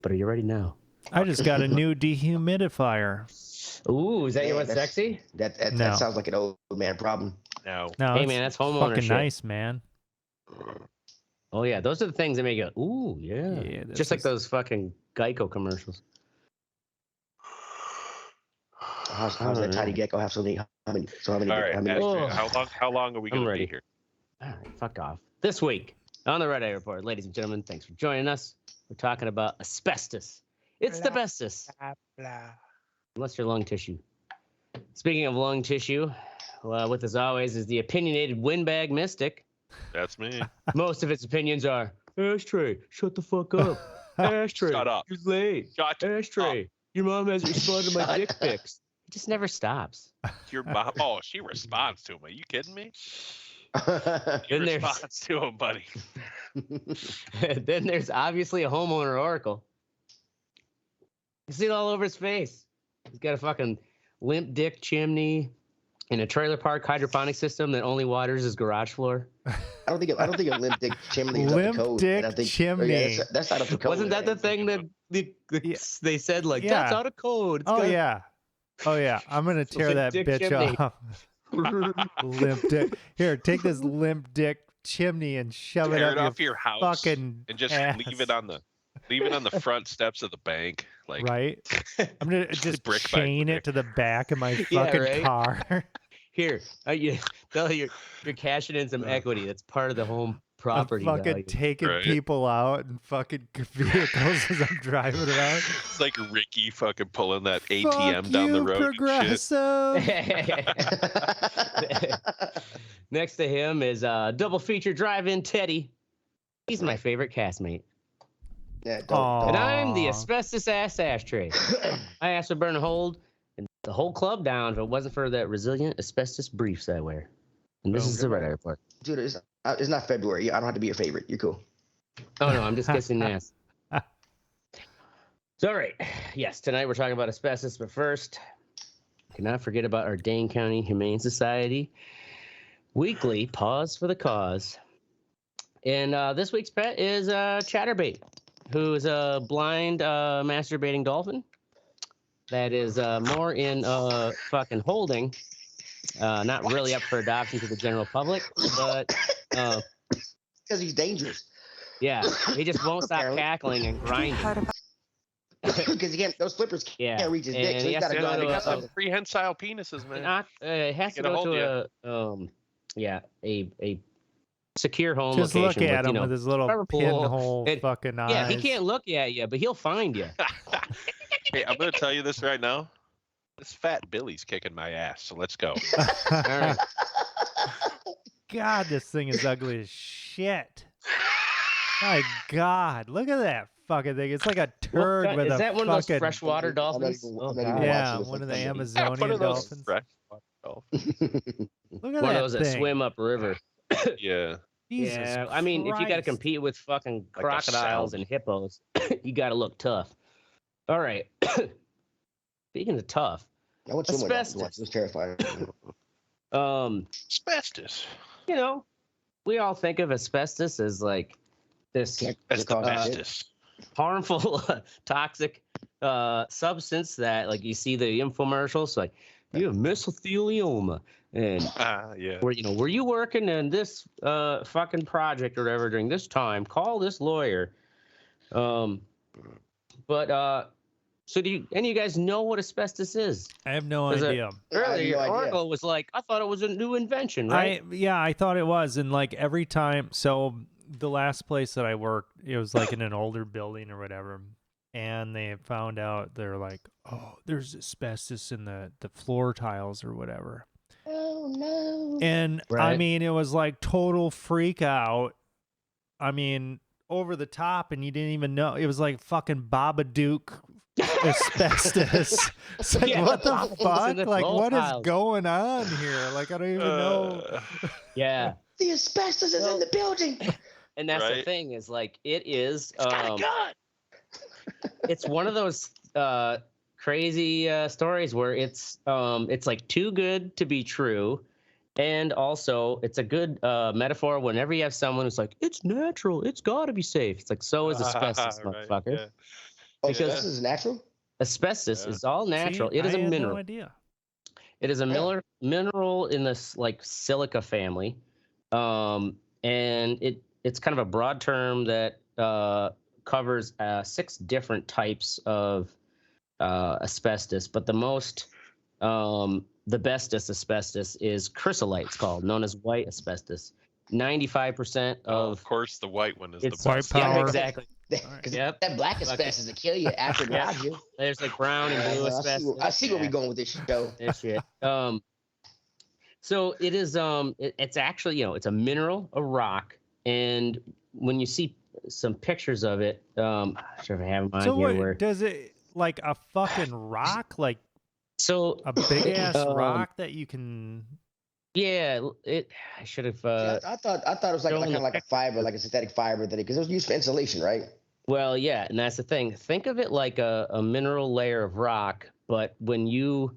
But are you ready now? I just got a new dehumidifier. Ooh, is that your one sexy? That No. sounds like an old man problem. No. No, Hey it's man, that's home fucking ownership. nice, man. Oh yeah, those are the things that make it. Ooh, yeah. Yeah, this Just like is- those fucking Geico commercials. How's that tiny gecko have so many? How many? All right, how many? Ashtray, Oh. how long are we I'm going to ready. be here? All right, fuck off. This week on the Red Eye Report, ladies and gentlemen, thanks for joining us. We're talking about asbestos. It's the bestest. Unless you're lung tissue. Speaking of lung tissue, with as always is the opinionated windbag mystic. That's me. Most of its opinions are, Ashtray, shut the fuck up. Ashtray, Shut up. you're late. Shut Ashtray, your mom hasn't responded to my dick pics. It just never stops. Your mom. Oh, she responds to him. Are you kidding me? Then She there's- responds to him, buddy. Then there's obviously a homeowner oracle. You see it all over his face. He's got a fucking limp dick chimney and a trailer park hydroponic system that only waters his garage floor. I don't think a limp dick chimney is Limp up to code. dick and I think, chimney. that's not up to code. Wasn't that the thing that they said, like, that's Yeah. out of code? It's Oh got- yeah. Oh yeah. I'm gonna tear Limp that dick bitch chimney. off. Limp dick. Here, take this limp dick chimney and shove it Tear up it off your house fucking and just ass. leave it on the front steps of the bank. Like, Right. I'm gonna just brick by chain brick. it to the back of my Yeah, fucking right? car. Here, tell you're cashing in some equity. That's part of the home property I'm fucking value. taking Right. people out and fucking vehicles as I'm driving around. it's like Ricky fucking pulling that Fuck ATM down the you, road and shit. Progressive. Next to him is double feature drive-in Teddy. He's my favorite castmate. Yeah, Aw. And I'm the Aw. asbestos ass ashtray. I asked to burn a hold and the whole club down if it wasn't for that resilient asbestos briefs I wear. And this Oh, is the Red Eye Report. Dude, it's not February. I don't have to be your favorite. You're cool. Oh no, I'm just kissing ass. So all right, yes, tonight we're talking about asbestos, but first, cannot forget about our Dane County Humane Society weekly pause for the cause. And this week's pet is Chatterbait, who is a blind masturbating dolphin that is more in fucking holding, not really up for adoption to the general public, but Because he's dangerous. yeah, he just won't stop Apparently. cackling and grinding. Because those flippers can't reach his dick, and so he he's has got to to go go to They out got and some prehensile penises, man. It has to Get a go hold to a secure home Just location. look at him you know, with his little rubber pool. pinhole And- fucking eyes. Yeah, he can't look at you, but he'll find you. Hey, I'm gonna tell you this right now. This fat Billy's kicking my ass, so let's go. All right. God, this thing is ugly as shit. My God, look at that fucking thing. It's like a turd What- with is a that one of those fucking freshwater I'm not dolphins? even- Oh, I'm not even God. yeah, watching this one of the like that. Amazonian One of those dolphins. fresh dolphins. Look at One that of those that thing. swim upriver. Yeah. Jesus Yeah, I mean, if you got to Christ. compete with fucking Like a crocodiles sound. and hippos, you got to look tough. All right. Speaking of tough, I want swim with Asbestos. It's terrifying. Asbestos. you know, we all think of asbestos as like this Can't That's the cause shit. bestest. harmful, toxic substance that, like, you see the infomercials, like, you have mesothelioma, and Yeah. were you working in this fucking project or whatever during this time? Call this lawyer. So do any of you guys know what asbestos is? I have no 'Cause, idea. Earlier, no idea. Oracle was like, I thought it was a new invention, right? I thought it was, and like every time. So the last place that I worked, it was like in an older building or whatever, and they found out they're like, oh, there's asbestos in the floor tiles or whatever. Oh no. And I Right. mean, it was like total freak out. I mean, over the top, and you didn't even know. It was like fucking Babadook asbestos. It's like, Yeah, what the in fuck? the Like, floor what is tiles. going on here? Like, I don't even know. Yeah. The asbestos is in the building. And that's the Right. thing is, like, it is Got a gun. it's one of those crazy stories where it's like too good to be true, and also it's a good metaphor whenever you have someone who's like, it's natural, it's got to be safe. It's like, so is asbestos, Right, motherfucker. yeah. Oh, Yeah. so this is natural? Asbestos Yeah. is all natural. See, It is I a had mineral. no idea. It is a Yeah. mineral in this like silica family, and it's kind of a broad term that covers 6 different types of asbestos. But the bestest asbestos is chrysolite. It's called, known as white asbestos. 95% Oh, of of course, the white one is the it's White best. yeah, power. exactly. Because Yep. that black asbestos will kill you after it Yep. robs you. There's like brown and blue asbestos. I see where we're going with this show. This shit. So it is it's actually, it's a mineral, a rock, and when you see some pictures of it, I'm not sure if I have them on So here what where does it like a fucking rock, like so a big ass um, rock that you can? yeah, I should have I thought it was like showing kind the of like a picture. fiber, like a synthetic fiber that because it was used for insulation, right? Well, yeah, and that's the thing. Think of it like a mineral layer of rock, but when you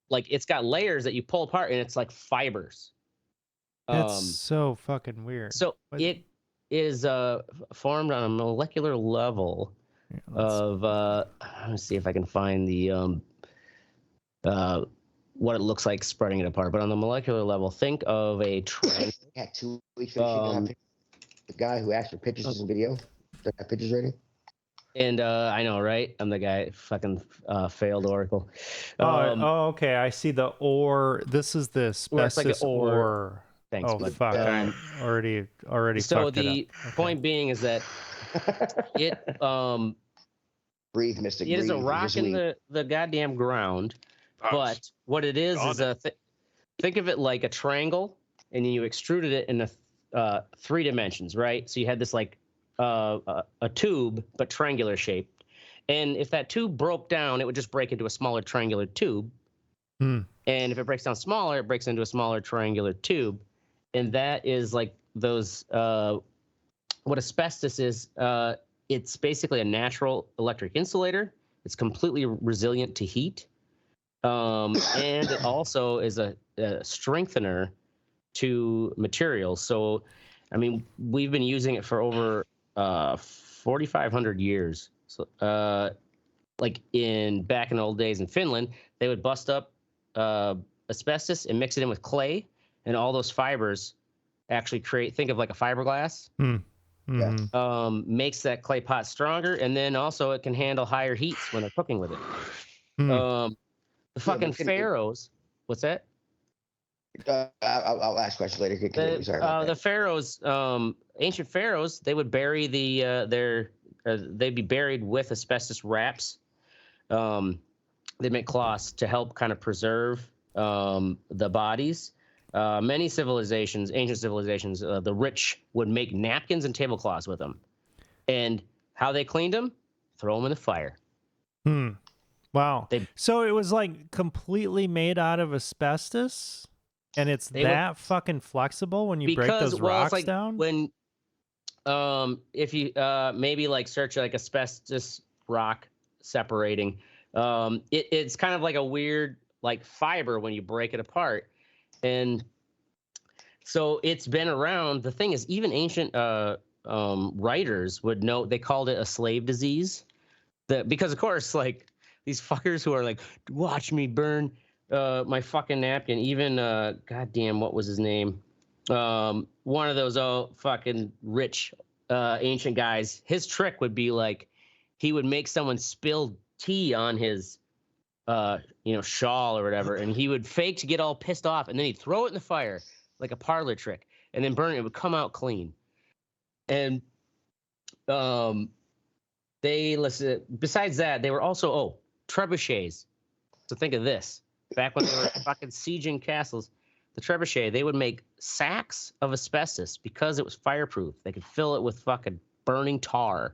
like it's got layers that you pull apart and it's like fibers. That's so fucking weird. So What- it is formed on a molecular level Here, let's- of let me see if I can find the what it looks like spreading it apart. But on the molecular level, think of a triangle. Had 2 weeks ago. The guy who asked for pictures in video. That got pictures ready. And I know, right? I'm the guy fucking failed Oracle. okay. I see the ore. This is the Where it's like an asbestos ore. ore. Thanks, Oh bud. fuck! I already So fucked it the up. point being is that it Breathe, Mystic. it is a breathe. rock Just in leave. the goddamn ground. Oh, But what it is Gone. think of it like a triangle, and then you extruded it in 3 dimensions, right? So you had this like a tube, but triangular shaped. And if that tube broke down, it would just break into a smaller triangular tube. Hmm. And if it breaks down smaller, it breaks into a smaller triangular tube. And that is like those, what asbestos is, it's basically a natural electric insulator. It's completely resilient to heat. And it also is a strengthener to materials. So, I mean, we've been using it for over 4,500 years. So, like back in the old days in Finland, they would bust up asbestos and mix it in with clay, and all those fibers actually think of like a fiberglass. Mm-hmm. Makes that clay pot stronger, and then also it can handle higher heats when they're cooking with it. Hmm. The fucking Pharaohs. What's that? I'll ask questions later. Continue. Sorry about The that. Pharaohs, ancient Pharaohs, they would bury they'd be buried with asbestos wraps. They make cloths to help kind of preserve the bodies. Many civilizations, ancient civilizations, the rich would make napkins and tablecloths with them. And how they cleaned them? Throw them in the fire. Wow. They- So it was like completely made out of asbestos, and it's that fucking flexible when you break those rocks it's like down. when if you maybe like search like asbestos rock separating, it's kind of like a weird like fiber when you break it apart. And so it's been around. The thing is, even ancient writers would know, they called it a slave disease. Because of course, like these fuckers who are like, watch me burn my fucking napkin. Even goddamn, what was his name? One of those fucking rich ancient guys. His trick would be like, he would make someone spill tea on his shawl or whatever, and he would fake to get all pissed off, and then he'd throw it in the fire like a parlor trick, and then burn it. It would come out clean. And besides that, they were also trebuchets. So think of this. Back when they were fucking sieging castles, the trebuchet, they would make sacks of asbestos because it was fireproof. They could fill it with fucking burning tar,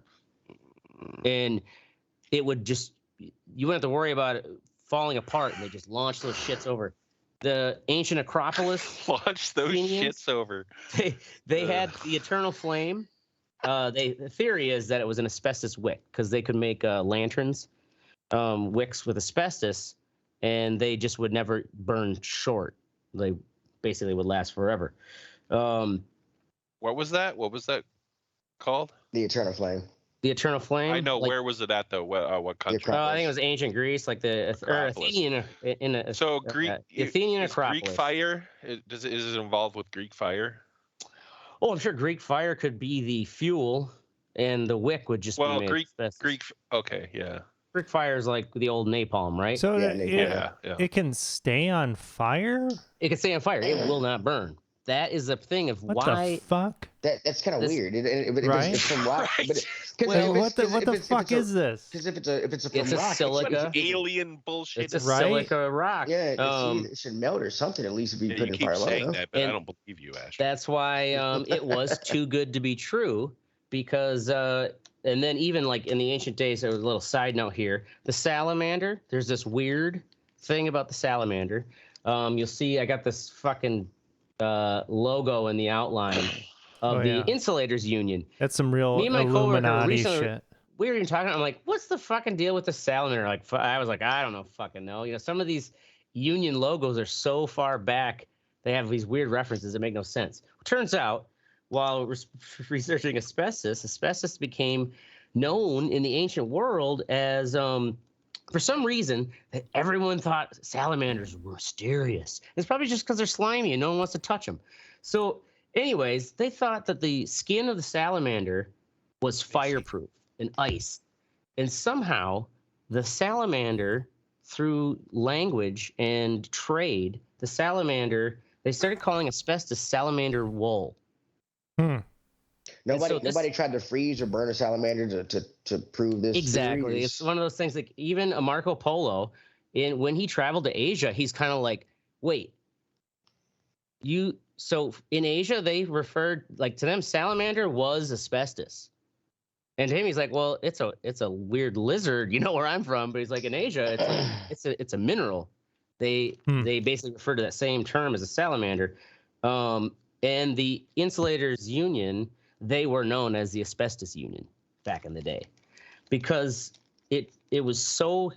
and it would just, you wouldn't have to worry about it falling apart, and they just launch those shits over. The ancient Acropolis, Launch those Indians, shits over. they had the eternal flame. The theory is that it was an asbestos wick because they could make lanterns, wicks with asbestos, and they just would never burn short. They basically would last forever. What was that? What was that called? The eternal flame. The eternal flame. I know. Like, Where was it at though? What country? I think it was ancient Greece, like the Acropolis. Athenian in a, So Greek, the Athenian is Acropolis. Greek fire? Is it involved with Greek fire? Oh, I'm sure Greek fire could be the fuel, and the wick would just be made of asbestos. Greek. Okay, yeah. Greek fire is like the old napalm, right? So Yeah, it can stay on fire? It can stay on fire. It will not burn. That is the thing of What why. the fuck? That's kind of weird. Right? It's from rock. Right. But Well, what the fuck is this? Because if it's from It's a rock, silica. Alien bullshit. It's a Right? silica rock. Yeah, it should melt or something at least if you Yeah, put you it in keep fire saying low. that, but I And don't believe you, Ash. That's why it was too good to be true. Because and then even like in the ancient days, there was a little side note here. The salamander. There's this weird thing about the salamander. You'll see. I got this fucking logo in the outline of the Insulators Union. That's some real Me and my coworker Illuminati recently- shit. We were even talking. I'm like, what's the fucking deal with the salamander? Like, I was like, I don't know, fucking know. You know, some of these union logos are so far back. They have these weird references that make no sense. Turns out, while researching asbestos became known in the ancient world as, for some reason, that everyone thought salamanders were mysterious. It's probably just because they're slimy and no one wants to touch them. So, anyways, they thought that the skin of the salamander was fireproof and ice. And somehow, the salamander, through language and trade, the salamander, they started calling asbestos salamander wool. Nobody tried to freeze or burn a salamander to prove this. Exactly. theory. It's one of those things, like even a Marco Polo, when he traveled to Asia, he's kind of like, wait, so in Asia, they referred, like, to them, salamander was asbestos. And to him, he's like, well, it's a weird lizard, you know where I'm from, but he's like, in Asia, it's a mineral. They basically refer to that same term as a salamander. And the Insulators Union, they were known as the Asbestos Union back in the day, because it was so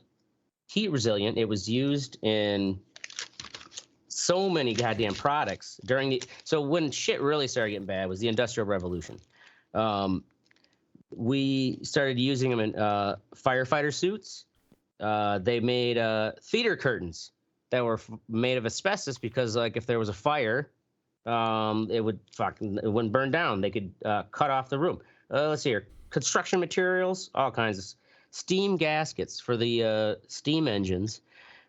heat resilient. It was used in so many goddamn products so when shit really started getting bad was the Industrial Revolution. We started using them in firefighter suits. They made theater curtains that were made of asbestos because, like, if there was a fire, it wouldn't burn down. They could cut off the room. Let's see here. Construction materials, all kinds of steam gaskets for the steam engines.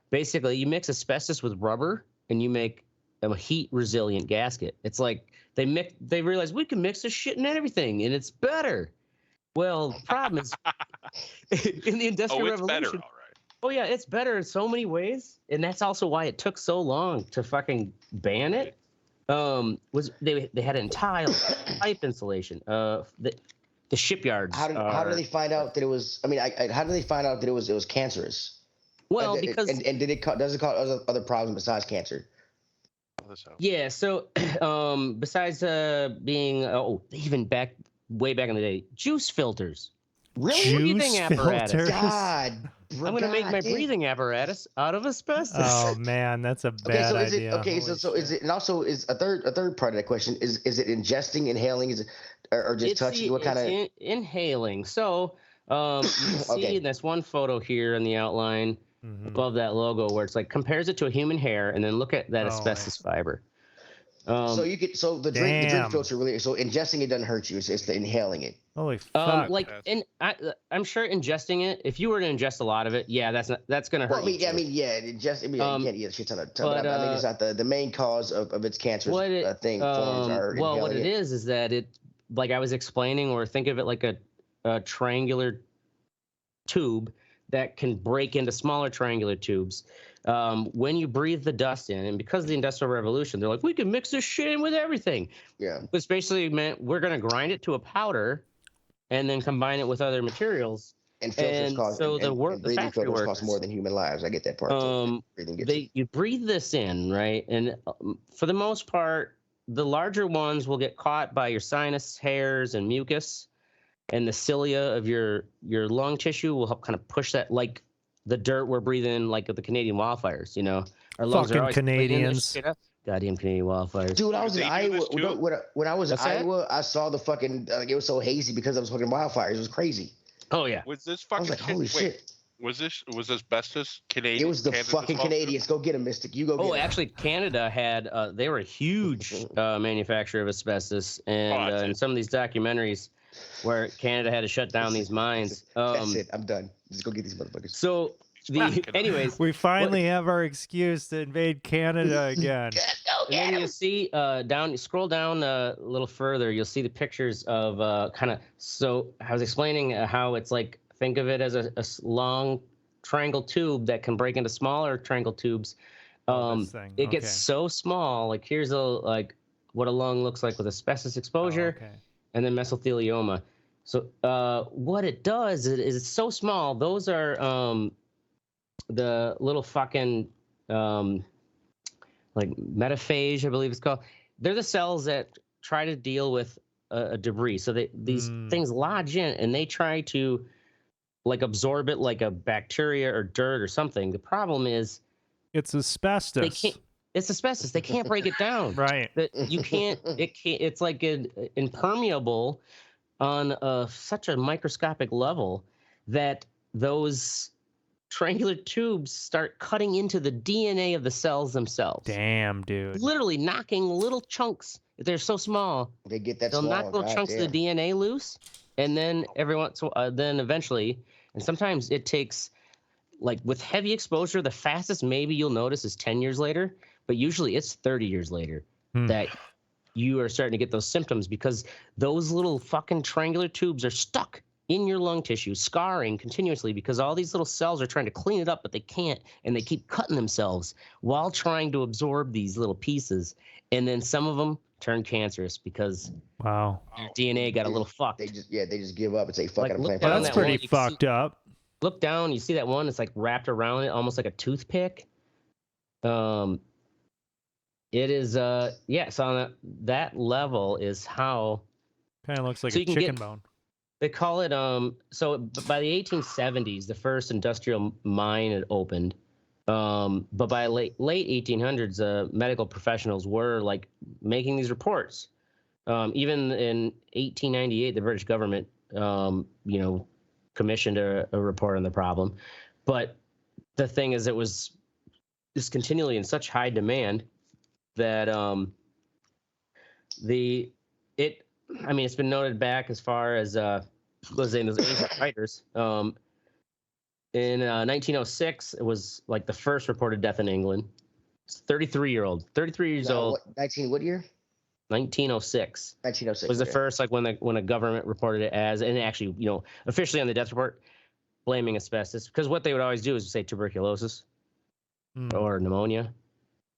Basically, you mix asbestos with rubber and you make a heat resilient gasket. It's like they realized we can mix this shit in everything and it's better. Well, the problem is in the Industrial Revolution. Better, all right. Oh yeah, it's better in so many ways, and that's also why it took so long to fucking ban it. Was they had in tile, pipe insulation. The shipyards. How did they find out that it was? I mean, how did they find out that it was cancerous? Well, because does it cause other problems besides cancer? Yeah. So, besides being even way back in the day, juice filters. Really? Breathing apparatus. God. I'm gonna make my breathing apparatus out of asbestos. Oh man, that's a bad idea. Is it, and also is a third part of that question is it ingesting, inhaling, is it or just touching? What kind of inhaling? So you see in this one photo here in the outline above that logo where it's like compares it to a human hair, and then look at that asbestos fiber. The drink filter really, so ingesting it doesn't hurt you. It's the inhaling it. Holy fuck! I'm sure ingesting it. If you were to ingest a lot of it, yeah, that's gonna hurt. You can't eat a shit ton of. But I mean, it's not the main cause of its cancerous thing. What it is that it, like I was explaining, or think of it like a triangular tube that can break into smaller triangular tubes. When you breathe the dust in, and because of the Industrial Revolution, they're like, we can mix this shit in with everything. Yeah. Which basically meant we're going to grind it to a powder and then combine it with other materials. And filters cost, breathing filters cost more than human lives. I get that part. You breathe this in, right? And for the most part, the larger ones will get caught by your sinus hairs and mucus, and the cilia of your lung tissue will help kind of push that, like the dirt we're breathing, like the Canadian wildfires. You know, our lungs fucking are always Canadians. Goddamn Canadian wildfires. Dude, I was in They do Iowa. this too? When I was in What's that? Iowa, I saw the fucking. It was so hazy because of fucking wildfires. It was crazy. Oh yeah. Was this I fucking was like, holy wait, shit! was asbestos Canadian? It was the Canada's fucking fault too? Canadians. Go get him, Mystic. You go. Oh, get him. actually, Canada had they were a huge manufacturer of asbestos, and that's in it. some of these documentaries where Canada had to shut down these mines. That's it. I'm done. Just go get these motherfuckers. So anyways, We finally have our excuse to invade Canada again. and then you see down, scroll down a little further, you'll see the pictures of kind of. So I was explaining how it's like, think of it as a long triangle tube that can break into smaller triangle tubes. This thing. It gets so small. Like here's like what a lung looks like with asbestos exposure, and then mesothelioma. So what it does is it's so small. Those are the little fucking like metaphage, I believe it's called. They're the cells that try to deal with a debris. So these things lodge in and they try to like absorb it like a bacteria or dirt or something. The problem is it's asbestos. they can't. It's asbestos. They can't break it down. Right. That you can't. It can't. It's like impermeable on such a microscopic level that those triangular tubes start cutting into the DNA of the cells themselves. Damn, dude. Literally knocking little chunks. They're so small. They get that They'll small. knock little chunks of the DNA loose, and then then eventually, and sometimes it takes, like with heavy exposure, the fastest maybe you'll notice is 10 years later, but usually it's 30 years later that you are starting to get those symptoms because those little fucking triangular tubes are stuck in your lung tissue, scarring continuously because all these little cells are trying to clean it up, but they can't, and they keep cutting themselves while trying to absorb these little pieces. And then some of them turn cancerous because your DNA got a little fucked. They just give up and say, fuck Like, it, I'm playing. Well, that's pretty fucked up. Look down, you see that one? It's like wrapped around it, almost like a toothpick. It is, so on that level is how. Kind of looks like So a you can chicken get- bone. They call it so by the 1870s, the first industrial mine had opened. But by late 1800s, medical professionals were like making these reports. Even in 1898, the British government, commissioned a report on the problem. But the thing is, it was just continually in such high demand that it's been noted back as far as those ancient writers. In 1906, it was like the first reported death in England. It's 33 years old. 19 what year? 1906. 1906 was the first, like when a government reported it as, and actually, officially on the death report, blaming asbestos, because what they would always do is say tuberculosis or pneumonia.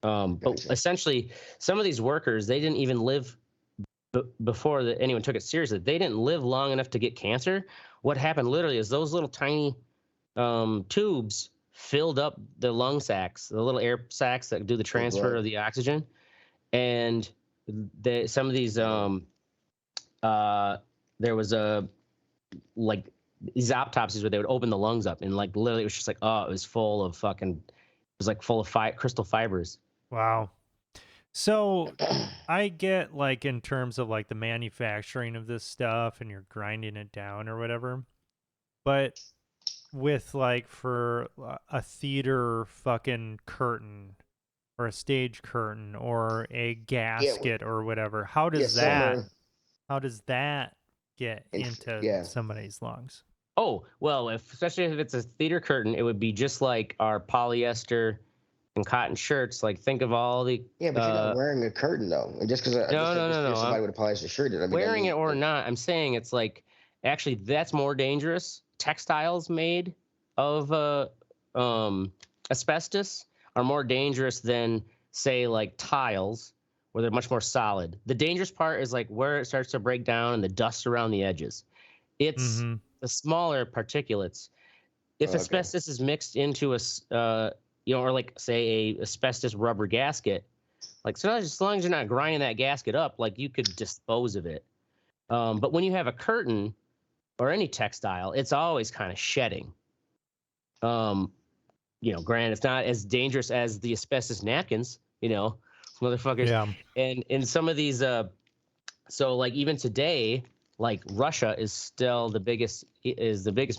But essentially, some of these workers, they didn't even live before anyone took it seriously. They didn't live long enough to get cancer. What happened literally is those little tiny tubes filled up the lung sacs, the little air sacs that do the transfer of the oxygen. And some of these, there was these autopsies where they would open the lungs up and like literally it was just like, it was full of crystal fibers. Wow. So I get like in terms of like the manufacturing of this stuff and you're grinding it down or whatever, but with like for a theater fucking curtain or a stage curtain or a gasket or whatever, how does that get into somebody's lungs? Oh, well, especially if it's a theater curtain, it would be just like our polyester and cotton shirts. Like, think of all the. Yeah, but you're not wearing a curtain though. And just because no. somebody would apply a shirt, wearing it or not, I'm saying it's like actually that's more dangerous. Textiles made of asbestos are more dangerous than say like tiles, where they're much more solid. The dangerous part is like where it starts to break down and the dust around the edges. It's the smaller particulates. If asbestos is mixed into or like say a asbestos rubber gasket, like so as long as you're not grinding that gasket up, like you could dispose of it. But when you have a curtain or any textile, it's always kind of shedding. Granted, it's not as dangerous as the asbestos napkins, motherfuckers. Yeah. And in some of these, so like even today, like Russia is still the biggest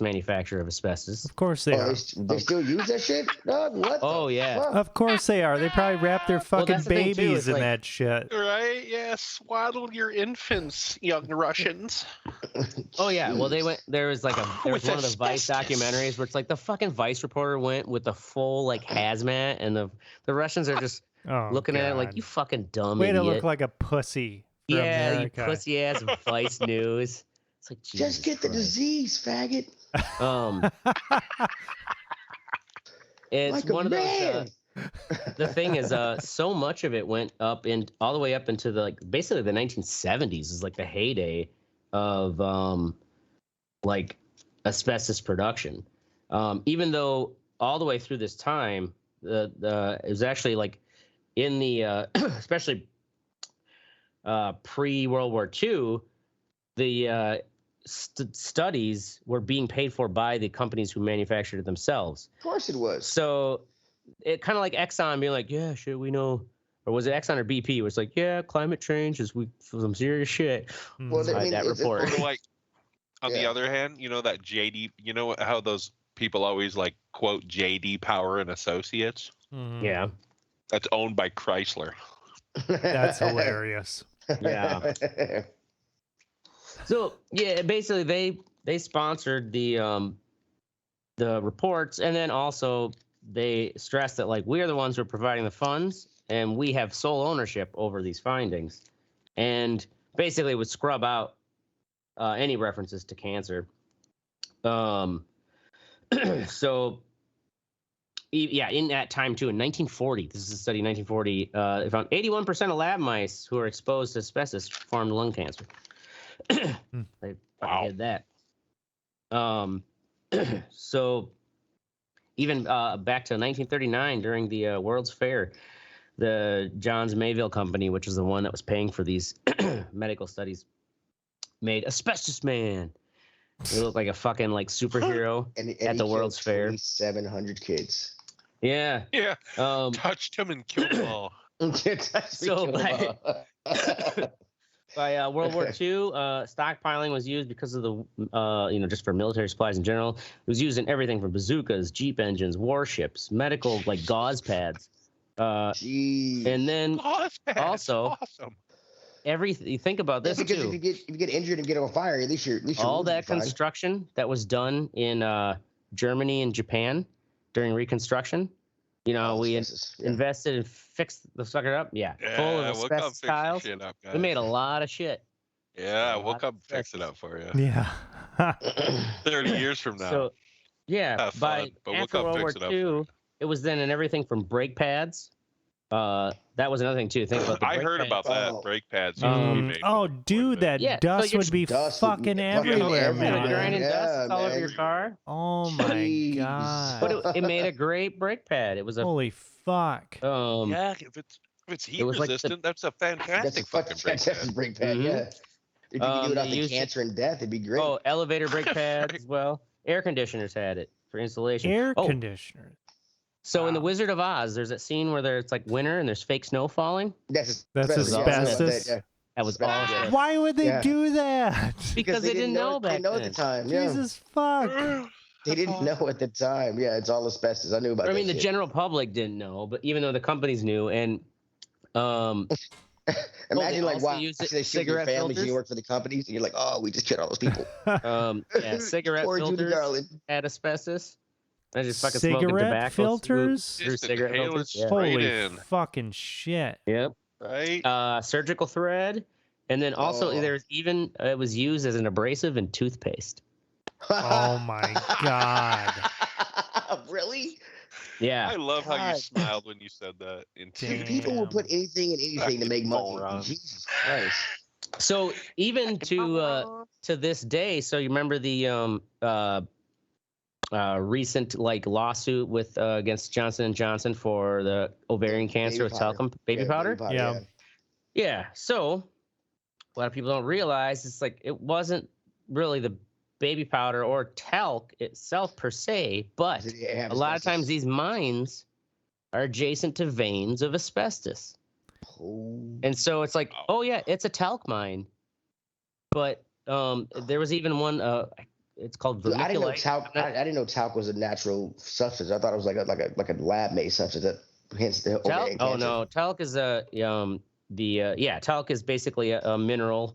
manufacturer of asbestos. Of course they are. They still use that shit? Dog, what Oh, the yeah. fuck? Of course they are. They probably wrap their fucking that's the thing, too, babies it's in like- that shit. Right? Yeah. Swaddle your infants, young Russians. Oh yeah, well there was like there was With one of the Vice asbestos. documentaries where it's like the fucking Vice reporter went with the full like hazmat, and the Russians are just Oh, looking at it like, God. you fucking dumb Way idiot. to look like a pussy for yeah, America. you pussy ass Vice News. It's like Jesus Just get the Christ. disease, faggot. It's Like a one of those. man. The thing is, so much of it went up in all the way up into the like basically the 1970s is like the heyday of like asbestos production. Even though all the way through this time, it was actually like in the especially pre World War II, the studies were being paid for by the companies who manufactured it themselves. Of course it was. So it kind of like Exxon being like, yeah, shit, we know. Or was it Exxon or BP? It was like, yeah, climate change is some serious shit. Well, I By mean, that it's- report. Or like, on the Yeah. other hand, you know that JD, you know how those people always like quote JD Power and Associates? Mhm. Yeah. That's owned by Chrysler. That's hilarious. Yeah. So yeah, basically they sponsored the reports, and then also they stressed that like we are the ones who are providing the funds, and we have sole ownership over these findings, and basically would scrub out any references to cancer. So yeah, in that time too, in 1940, this is a study in 1940, they found 81% of lab mice who are exposed to asbestos formed lung cancer. They fucking did that. So even back to 1939 during the World's Fair, the Johns Mayville Company, which was the one that was paying for these medical studies, made Asbestos Man. He looked like a fucking like superhero and at he the World's killed Fair. 2,700 kids. Yeah. Yeah. Um, Touched him and killed them all. So by World War II, stockpiling was used because of the, just for military supplies in general. It was used in everything from bazookas, jeep engines, warships, medical like gauze pads. Jeez. And then Awesome. also Awesome. you think about Yeah, this because too. if you get injured and get on fire, at least you're All losing that fine. construction that was done in Germany and Japan during Reconstruction, Oh, we asbestos, yeah. invested and fixed the sucker up. Yeah, full Yeah, of we'll come asbestos fix the tiles. shit up, guys. We made a lot of shit. Yeah, a we'll lot come of fix it asbestos. up for you. Yeah. 30 years from now. So, yeah, Have by fun, but we'll after come World War fix it up for you. II, it was then in everything from brake pads. That was another thing too. Think about the I brake heard pads. about that. Oh. Brake pads. Oh, dude, that Yeah, so dust you're would be dust would fucking be fucking everywhere, everywhere. Yeah, man. grinding dust Yeah, it's all over man. your car. Oh my Jeez. god. But it made a great brake pad. It was a Holy fuck. Yeah, if it's heat was like the- resistant, that's a That's a fantastic fucking brake fantastic pad. brake pad. Mhm. Yeah. If you could do it They out the used it- cancer and death, it'd be great. Oh, elevator brake pads as well. Air conditioners had it for insulation. Air Oh, conditioner. so in the Wow. Wizard of Oz, there's that scene where it's like winter and there's fake snow falling. That's That's asbestos? Yeah. That was all Asbestos, asbestos. Why would they Yeah. do that? Because they didn't know They back didn't know at then. the time. Yeah. Jesus fuck. They didn't know at the time. Yeah, it's all asbestos. I knew about I that mean, the shit. general public didn't know, but even though the companies knew, and Imagine like also why use it- they shoot your cigarette families and filters? you work for the companies and you're like, oh, we just killed all those people. cigarette Poor Judy filters Garland. had asbestos. I just fucking smoking Cigarette tobacco filters? through Just cigarette inhale it filters. Yeah. straight Holy in. fucking shit. Yep. Right? Surgical thread, and then also Oh. there's even it was used as an abrasive in toothpaste. Oh my god. Really? Yeah. I love how you God. smiled when you said that. Damn. People will put anything and anything to make money. Moron. Jesus Christ. So even to this day, so you remember the recent like lawsuit with against Johnson & Johnson for the ovarian cancer with talcum baby powder? Yeah. Yeah. So a lot of people don't realize it's like it wasn't really the baby powder or talc itself per se, but a lot of times these mines are adjacent to veins of asbestos. And so it's like, oh yeah, it's a talc mine. But there was even one. It's called Dude, vermiculite. I didn't know talc. I didn't know talc was a natural substance. I thought it was like a lab made substance that hence the Talc? organic Oh cancer. no, talc is talc is basically a mineral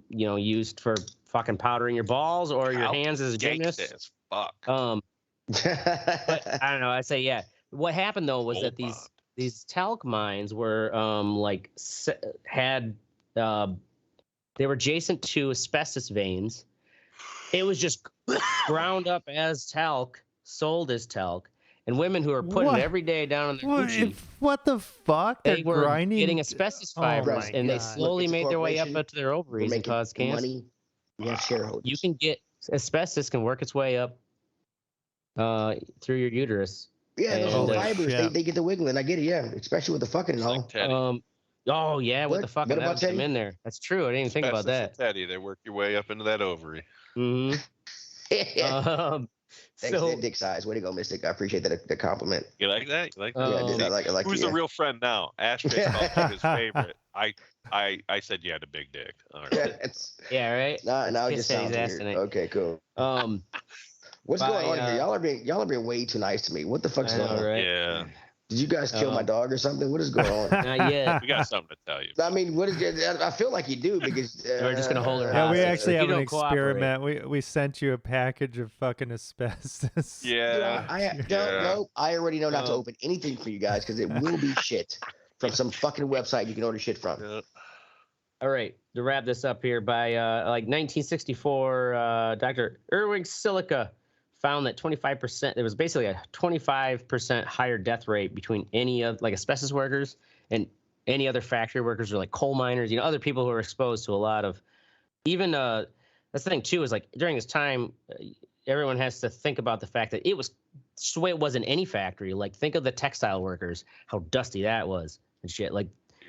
used for fucking powdering your balls or your hands as a gymnast. As fuck. But I don't know. I say yeah. What happened though was that these talc mines were they were adjacent to asbestos veins. It was just ground up as talc, sold as talc, and women who were putting it every day down on their coochie. What the fuck? They were grinding getting asbestos fibers, and they God. slowly made their way up to their ovaries and caused cancer. Money. We have shareholders. You can get asbestos can work its way up through your uterus. Yeah, those And, fibers, they get the wiggling. I get it, yeah, especially with the fucking and all. Like Teddy. Oh yeah, with the fucking What about that them Teddy? in there. That's true. I didn't even think about Asbestos that. and Teddy, they work your way up into that ovary. Mm-hmm. Thanks So for that dick size. Way to go, Mystic. I appreciate the compliment. You like that? You like that? Yeah, I did. I like Who's yeah. the real friend now? Ashtray called him his favorite. I said you had a big dick. All right. yeah, right. Now it Kiss just Teddy's sounds ass weird. tonight. Okay, cool. What's by, going on here? Y'all are being way too nice to me. What the fuck's going on? Right? Yeah. Did you guys kill my dog or something? What is going on? Not yet. We got something to tell you. I mean, what is it? I feel like you do because We're just gonna hold her Yeah, we hostage. actually If have you an don't cooperate. experiment. We sent you a package of fucking asbestos. Yeah. I already know not to open anything for you guys because it will be shit from some fucking website you can order shit from. Yeah. All right, to wrap this up here, by 1964, Dr. Erwin Silica found that 25%, there was basically a 25% higher death rate between any of asbestos workers and any other factory workers or coal miners, other people who are exposed to a lot of, even, that's the thing too, is during this time, everyone has to think about the fact that it was the way it was in any factory. Think of the textile workers, how dusty that was and shit.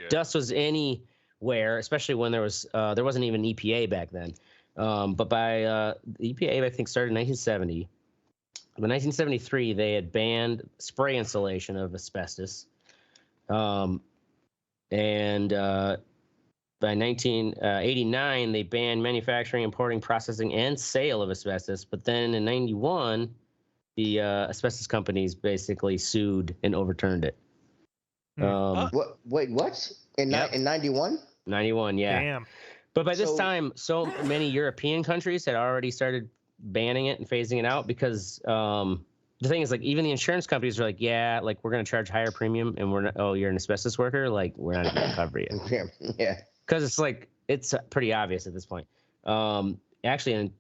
Dust was anywhere, especially when there wasn't even EPA back then. But by the EPA, I think, started in 1970. In 1973, they had banned spray installation of asbestos. And by 1989, they banned manufacturing, importing, processing, and sale of asbestos. But then in 91, the asbestos companies basically sued and overturned it. What? Wait, what? In 91? 91, yeah. Damn. But by this time, so many European countries had already started banning it and phasing it out because the thing is, even the insurance companies are we're going to charge higher premium, and we're not. Oh, you're an asbestos worker, we're not going to cover you. Yeah. Because it's pretty obvious at this point. Actually, in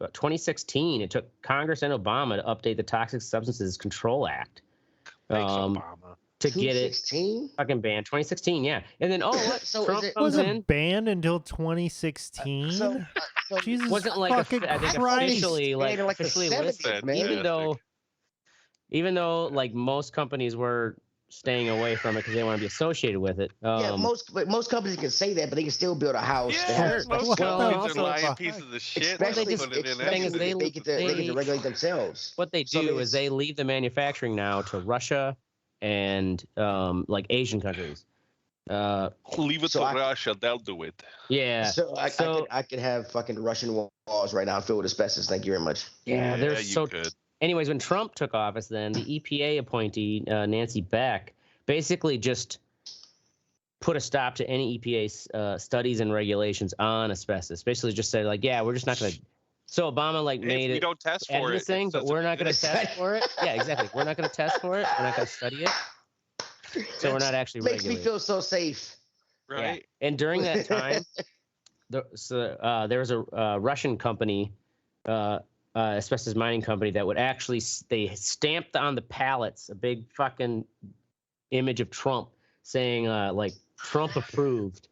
2016, it took Congress and Obama to update the Toxic Substances Control Act. Thanks, Obama. To get it fucking banned. 2016, yeah. And then So Trump is it, comes Was in. it banned until 2016? Jesus Wasn't fucking officially officially listed, man. even though most companies were staying away from it because they didn't want to be associated with it. Yeah, most companies can say that, but they can still build a house. Yeah, most companies are lying also- pieces of shit. Especially, Put it in especially there. if they get to regulate themselves. What they do is they leave the manufacturing now to Russia and Asian countries. Leave it to Russia, they'll do it. Yeah. So I could have fucking Russian walls right now filled with asbestos. Thank you very much. Yeah, they're so. Could. Anyways, when Trump took office, then the EPA appointee Nancy Beck basically just put a stop to any EPA studies and regulations on asbestos. Basically, just said we're just not going to. So Obama made it. We don't test for it. Thing, but we're not going to test for it. Yeah, exactly. We're not going to test for it. We're not going to study it. So we're not actually regulating. Makes me feel so safe. Right. Yeah. And during that time, there was a Russian company, asbestos mining company, that would actually they stamped on the pallets a big fucking image of Trump saying Trump approved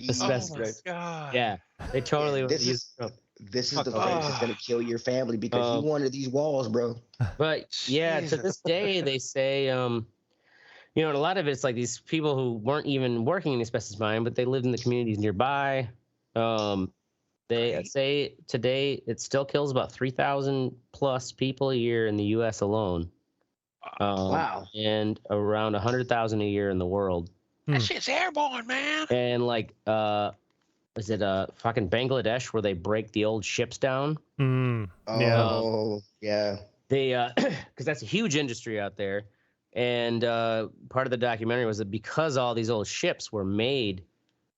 asbestos. Oh my God. Yeah, they totally used Trump. This is the virus that's gonna kill your family because you wanted these walls, bro. But yeah, to this day they say, and a lot of it's these people who weren't even working in the asbestos mine, but they lived in the communities nearby. They say today it still kills about 3,000 plus people a year in the U.S. alone. Wow. And around 100,000 a year in the world. That shit's airborne, man. And like, is it fucking Bangladesh where they break the old ships down? Yeah. Oh, yeah. They, because that's a huge industry out there. And part of the documentary was that because all these old ships were made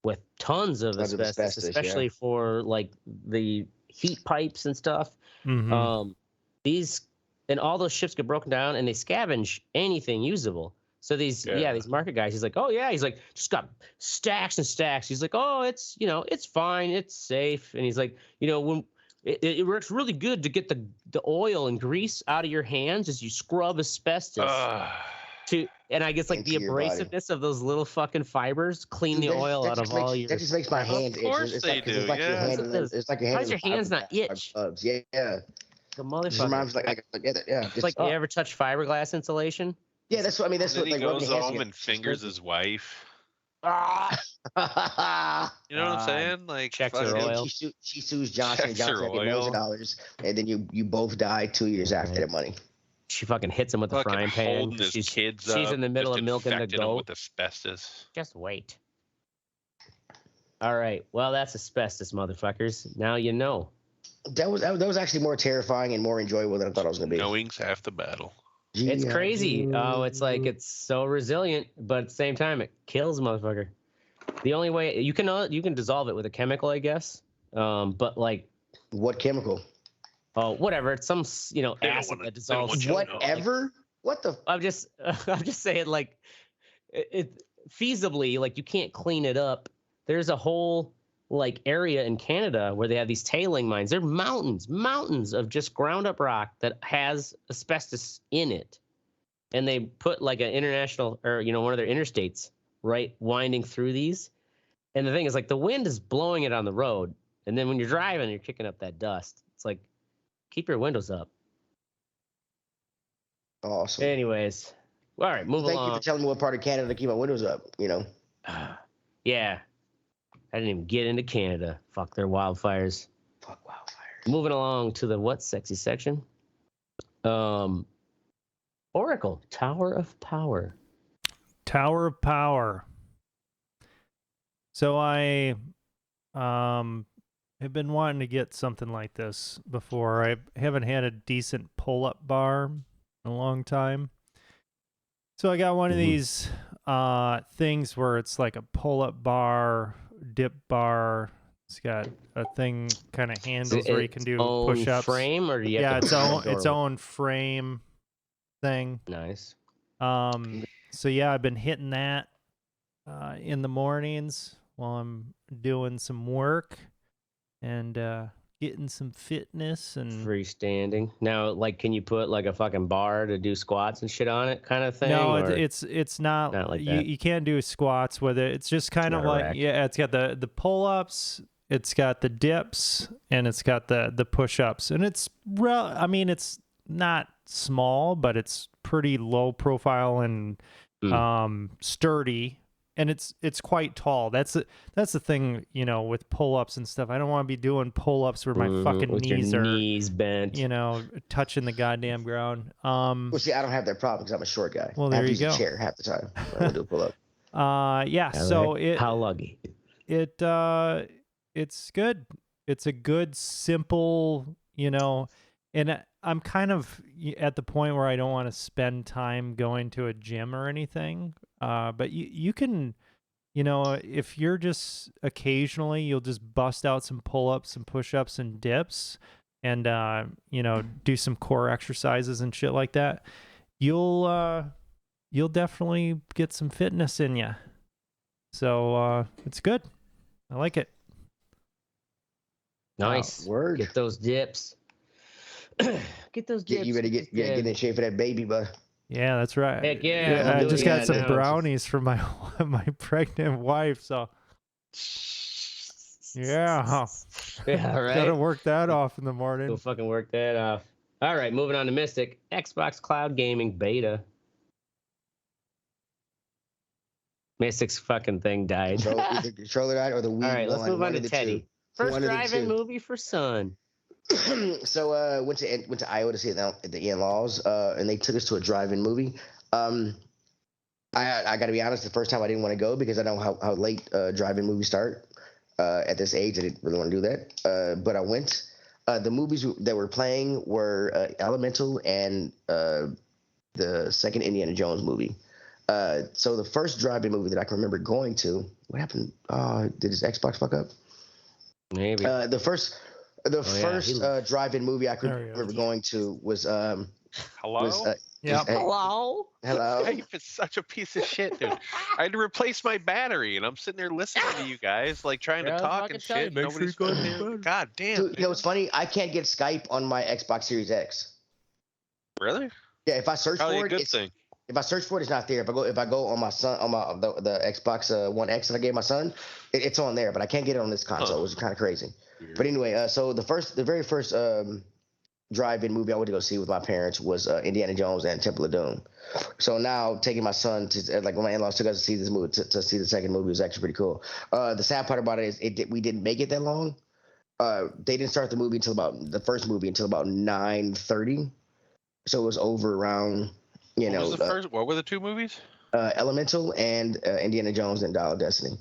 with tons of asbestos, especially for like the heat pipes and stuff. These and all those ships get broken down and they scavenge anything usable. So these market guys, he's like, oh yeah, he's like, just got stacks and stacks. He's like, oh, it's it's fine, it's safe. And he's like, when it works really good to get the oil and grease out of your hands as you scrub asbestos. And I guess like the abrasiveness of those little fucking fibers clean the oil out of all your. That just makes my hands itch. Of course they do. It's like your hand. It's like your hand. How's your hands not itch? Yeah. The motherfucker. Just reminds me It's like you ever touch fiberglass insulation? Yeah, that's what I mean. That's then what he goes home and fingers his wife. You know what I'm saying? Like checks her oil. She sues Johnson and Johnson for millions of dollars, and then you both die 2 years after that money. She fucking hits him with the frying pan. She's in the middle of milking the goat. With asbestos. Just wait. All right. Well, that's asbestos, motherfuckers. Now you know. That was actually more terrifying and more enjoyable than I thought it was going to be. Knowing's half the battle. It's crazy. Oh, it's like it's so resilient, but at the same time, it kills a motherfucker. The only way you can dissolve it with a chemical, I guess. But like, what chemical? Oh, whatever. It's some acid that dissolves. Whatever. What the? I'm just saying, like, it feasibly, like, you can't clean it up. There's a whole like area in Canada where they have these tailing mines. They're mountains of just ground up rock that has asbestos in it, and they put like an international or one of their interstates right winding through these. And the thing is, like, the wind is blowing it on the road, and then when you're driving, you're kicking up that dust. It's like, keep your windows up. Awesome. Anyways, all right, moving along. Thank you for telling me what part of Canada to keep my windows up. Yeah. I didn't even get into Canada. Fuck their wildfires. Fuck wildfires. Moving along to the what sexy section. Oracle, Tower of Power. Tower of Power. So I have been wanting to get something like this before. I haven't had a decent pull-up bar in a long time. So I got one of these things where it's like a pull-up bar, dip bar. It's got a thing kind of handles where you can do push-ups. Frame, or do you have its own frame thing. Nice. So yeah, I've been hitting that in the mornings while I'm doing some work and getting some fitness and freestanding. Now, like, can you put like a fucking bar to do squats and shit on it, kind of thing? No, it's not like that. You can't do squats with it. It's just kind of like it's got the pull-ups, it's got the dips, and it's got the push-ups, and it's it's not small, but it's pretty low profile and sturdy. And it's quite tall. That's the thing, with pull-ups and stuff. I don't want to be doing pull-ups where my fucking knees bent, touching the goddamn ground. Well, see, I don't have that problem because I'm a short guy. Well, there you go. I use a chair half the time. I don't do a pull-up. How lucky. It's good. It's a good, simple, and I'm kind of at the point where I don't want to spend time going to a gym or anything. But you can, if you're just occasionally, you'll just bust out some pull-ups and push-ups and dips and, do some core exercises and shit like that. You'll definitely get some fitness in you. So, it's good. I like it. Nice. Word. Get those dips. Get those dips. You ready to get in shape for that baby, bud. Yeah, that's right. Heck yeah. I just got some brownies from my pregnant wife, so yeah. Yeah, right. Gotta work that off in the morning. Go fucking work that off. All right, moving on to Mystic. Xbox Cloud Gaming Beta. Mystic's fucking thing died. So either the controller died or the Wii. All right, let's move on to Teddy. First drive-in movie for son. So went to Iowa to see the in-laws, and they took us to a drive-in movie. I got to be honest. The first time I didn't want to go because I know how late drive-in movies start. At this age, I didn't really want to do that. But I went. The movies that were playing were Elemental and the second Indiana Jones movie. So the first drive-in movie that I can remember going to, what happened? Did his Xbox fuck up? Maybe. The first drive-in movie I could There he is. remember going to was Hello? Yeah. Hello. hello. Skype is such a piece of shit, dude. I had to replace my battery, and I'm sitting there listening to you guys, like trying Yeah, to I was talk fucking and telling shit. you, make Nobody's sure you go to fucking- bed. God damn. Dude, you know what's funny? I can't get Skype on my Xbox Series X. Really? Yeah, if I search Probably for a it, good thing. if I search for it, it's not there. If I go on my son on the Xbox One X that I gave my son, it's on there, but I can't get it on this console. Huh. It's kind of crazy. Weird. But anyway, so the very first drive-in movie I went to go see with my parents was Indiana Jones and Temple of Doom. So now taking my son to when my in-laws took us to see this movie to see the second movie was actually pretty cool. The sad part about it is we didn't make it that long. They didn't start the movie until about the first movie until about 9:30. So it was over around What were the two movies? Elemental and Indiana Jones and Dial of Destiny.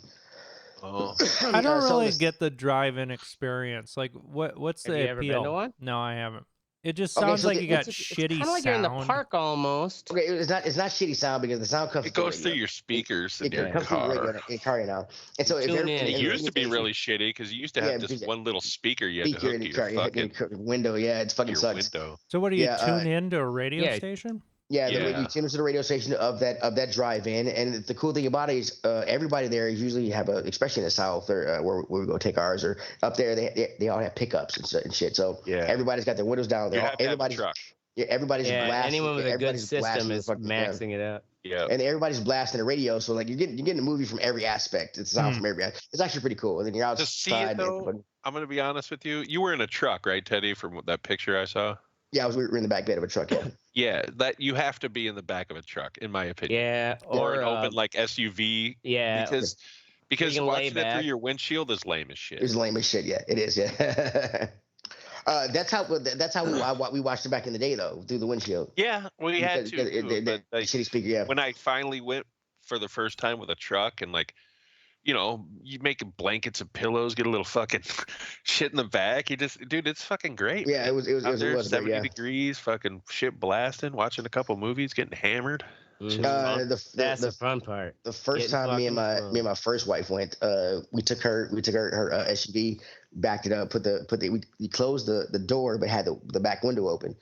Oh, I don't So really the- get the drive-in experience. Like, what's the Have you ever been appeal? to one? No, I haven't. It just Okay, sounds so like the- you got It's shitty kind of like sound. you're in the park almost. Okay, it's not shitty sound because the sound comes. it goes the through radio. your speakers in It your comes through the radio car. in your car now. And so if Tune you're in. It Yeah, used to be station, really shitty because you used to Yeah, have just because one little speaker you had to speaker hook in to your car, your fucking your window. Yeah, it's fucking your sucks. window. So what do you Yeah, tune into a radio yeah. station? Yeah, Yeah. you tune into the radio station of that drive-in, and the cool thing about it is everybody there usually have especially in the South or where we go take ours or up there, they all have pickups and shit. So Yeah. everybody's got their windows down. You They're all, have to have a everybody's truck. yeah, everybody's Yeah, blasting. anyone with a good everybody's system blasting the is fucking- maxing it out. Yeah. and everybody's blasting the radio, so like you're getting a movie from every aspect. It's sound from every. It's actually pretty cool. And then you're outside. To see it though, I'm gonna be honest with you. You were in a truck, right, Teddy? From that picture I saw. Yeah, we were in the back bed of a truck. Yeah. Yeah, that you have to be in the back of a truck, in my opinion. Yeah, Or an open like SUV. yeah. Because can lay watching it back. through your windshield is lame as shit. It's lame as shit. Yeah, it is. Yeah. That's how we watched it back in the day though, through the windshield. Yeah, we had Because to. too, the but, like, shitty speaker. Yeah. when I finally went for the first time with a truck and like, you make blankets and pillows, get a little fucking shit in the back. Dude, it's fucking great. Yeah, man. it was Out there, great, 70 yeah. degrees, fucking shit blasting, watching a couple movies, getting hammered. Mhm. fun. That's the fun part. The first Getting time me fucking and my first wife went, we took her SUV, backed it up, we closed the door, but had the back window open.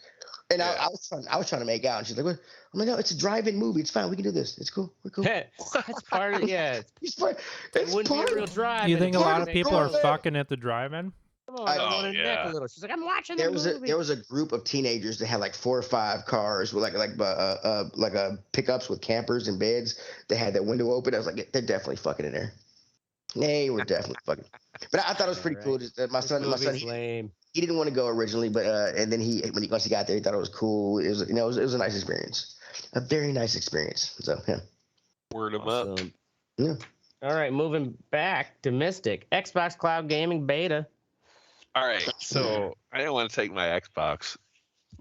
And Yeah. I was trying to make out, and she's like, "What?" I'm like, "No, it's a drive-in movie. It's fine. We can do this. It's cool. We're cool." That's part of It's part. It It's wouldn't part be a real of- drive. You think a lot of Drive-in. people are Drive-in. fucking at the drive-in? Come on, I Oh, want to neck yeah. a little. She's like, I'm watching There the was movie. there was a group of teenagers that had like 4 or 5 cars with like pickups with campers and beds. They had that window open. I was like, they're definitely fucking in there. They were definitely fucking. But I thought it was pretty cool. Just my This son, movie's lame. he didn't want to go originally, but and then once he got there, he thought it was cool. It was it was a nice experience, a very nice experience. So yeah. Word them up. Awesome. Yeah. All right, moving back to Mystic. Xbox Cloud Gaming Beta. All right, so I didn't want to take my Xbox,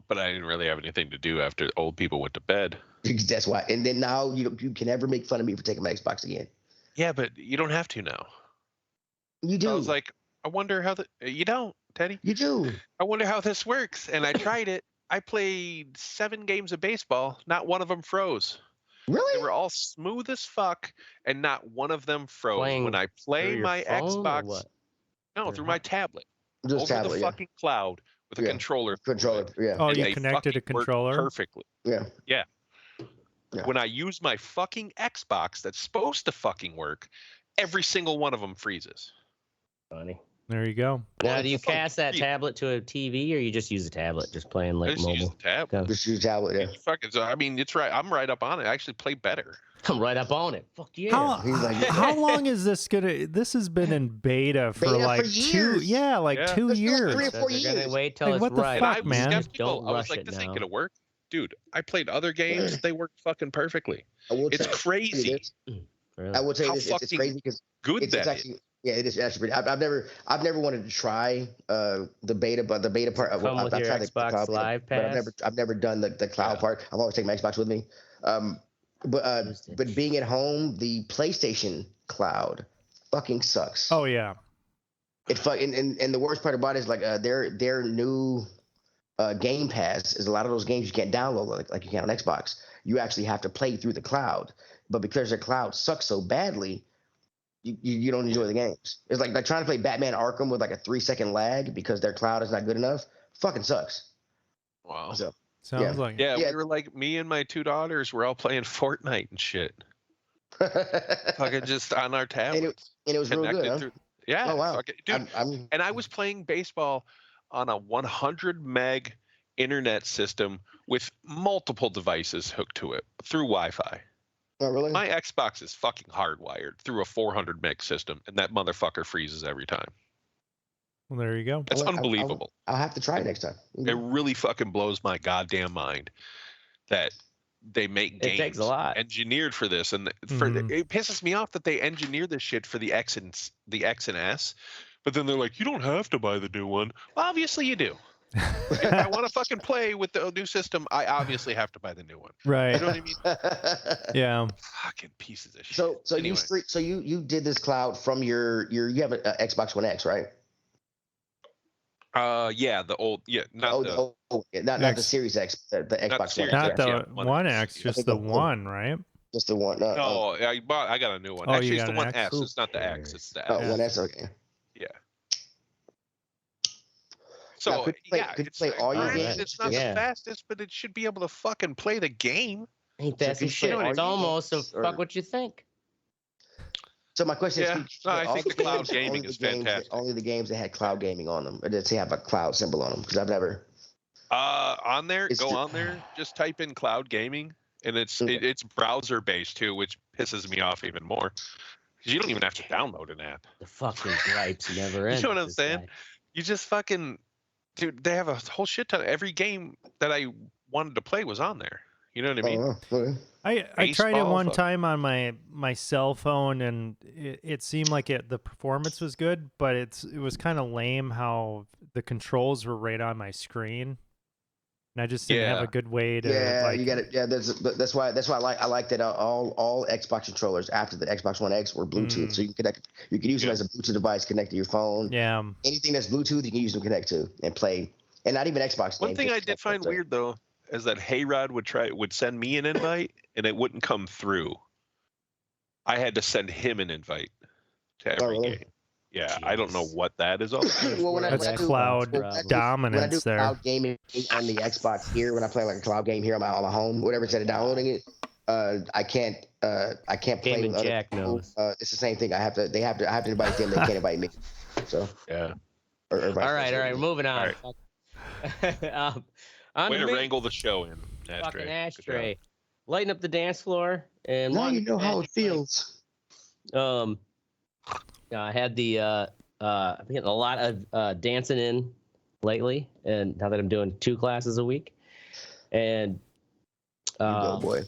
but I didn't really have anything to do after old people went to bed. That's why. And then now you can never make fun of me for taking my Xbox again. Yeah, but you don't have to now. You do. I was like, I wonder how you don't, Teddy. You do. I wonder how this works. And I tried it. I played 7 games of baseball. Not one of them froze. Really? They were all smooth as fuck, and not one of them froze. Playing When I Through play your my phone or Xbox, what? no, Or through how- my tablet, Just over tablet. the Yeah. fucking cloud with a Yeah. controller. Controller. Yeah. Oh, And you they connected a fucking work controller? perfectly. Yeah. Yeah. Yeah. When I use my fucking Xbox that's supposed to fucking work, every single one of them freezes. Funny. There you go. Now, Well, do you it's fucking cast that free. tablet to a TV, or you just use a tablet, just playing I like just use mobile? the tab. Go. Just use tablet. Yeah. Fucking, so, I mean, it's right. I'm right up on it. I actually play better. I'm right up on it. Fuck yeah. How, He's like- how long is this gonna? This has been in beta for Beta for like 2. years. Yeah, like Yeah. 2 That's been like years. 3 or So 4 they're gonna years. wait till Like, it's what the right. fuck, I was man? skeptical. Don't I was rush like, it this ain't now. gonna work. Dude, I played other games. They worked fucking perfectly. I will It's tell you crazy. this. Really? I will tell you How this. It's fucking crazy because Good it's that is. actually. Yeah, it is actually pretty. I've never wanted to try the beta, but the beta part. Come with your tried Xbox cloud, Live but Pass? I've never done the cloud Yeah. part. I've always taken my Xbox with me. But being at home, the PlayStation cloud fucking sucks. Oh yeah. It fucking and the worst part about it is like their new Game Pass is a lot of those games you can't download like you can on Xbox. You actually have to play through the cloud. But because their cloud sucks so badly, you don't enjoy the games. It's like trying to play Batman Arkham with like a 3-second lag because their cloud is not good enough. Fucking sucks. Wow. So, Sounds like it. Yeah, Yeah. we were like, me and my 2 daughters were all playing Fortnite and shit. Fucking just on our tablets. And it was real good, huh? Through, yeah. Oh, wow. Fucking, dude. I'm And I was playing baseball on a 100 meg internet system with multiple devices hooked to it through Wi-Fi. not really. My Xbox is fucking hardwired through a 400 meg system, and that motherfucker freezes every time. Well, there you go. That's I'll- unbelievable. I'll have to try it next time. It really fucking blows my goddamn mind that they make It games takes a lot. engineered for this, and it pisses me off that they engineer this shit for the X and S, but then they're like, you don't have to buy the new one. Well, obviously you do. If I want to fucking play with the new system, I obviously have to buy the new one. Right. You know what I mean? Yeah. Fucking pieces of shit. So Anyway. you did this cloud from you have an Xbox One X, right? Yeah, the old, not not the X. Series X, the Xbox Series One Not X. the yeah, One, One X, X. I just think the the whole- one, right? Just the one. No, I got a new one. Oh, Actually, you it's got the an One X? S. It's not the X. It's the Oh, S. One S. Okay. Yeah. Now, So could you play- yeah, could you it's play all your granted, games? it's not Yeah. the fastest, but it should be able to fucking play the game. Ain't So that can some you shit? play It's all your almost so games, or- fuck what you think. So my question Yeah. is, No, I think the cloud gaming only is the games fantastic. only the games that had cloud gaming on them, or did they have a cloud symbol on them? Because I've never. On there, It's go ju- on there, just type in cloud gaming, and it's Okay. it's browser based too, which pisses me off even more. 'Cause you don't even have to download an app. The fucking gripes never end. You know what with I'm this saying? guy. You just fucking, dude. They have a whole shit ton. Every game that I wanted to play was on there. You know what I mean? Okay. I tried it Baseball, one fuck. time on my cell phone, and it seemed like the performance was good, but it was kind of lame how the controls were right on my screen, and I just didn't have Yeah. a good way to Yeah, like. you got it. Yeah, that's why I like that all Xbox controllers after the Xbox One X were Bluetooth, so you can connect. You can use them as a Bluetooth device, connect to your phone. Yeah. Anything that's Bluetooth, you can use them to connect to and play. And not even Xbox. One games, thing just I did Xbox find stuff. weird though is that Hayrod would send me an invite and it wouldn't come through. I had to send him an invite to every really? game. Yeah, I don't know Jeez. what that is all about. Well, when I- That's when I do- cloud when I do- dominance when I do there. cloud gaming on the Xbox here, when I play like a cloud game here on my home, whatever, instead of downloading it, I can't play Gaming with other Jack people. knows. It's the same thing. I have to invite them. They can't invite me. So Yeah. or vice All right, versa. all right, moving on. On Way the to main wrangle the show in. fucking Ashtray. Good ashtray. Lighten up the dance floor and Now one you know how it magic night. feels. I had the I've been getting a lot of dancing in lately, and now that I'm doing 2 classes a week, and You go, boy.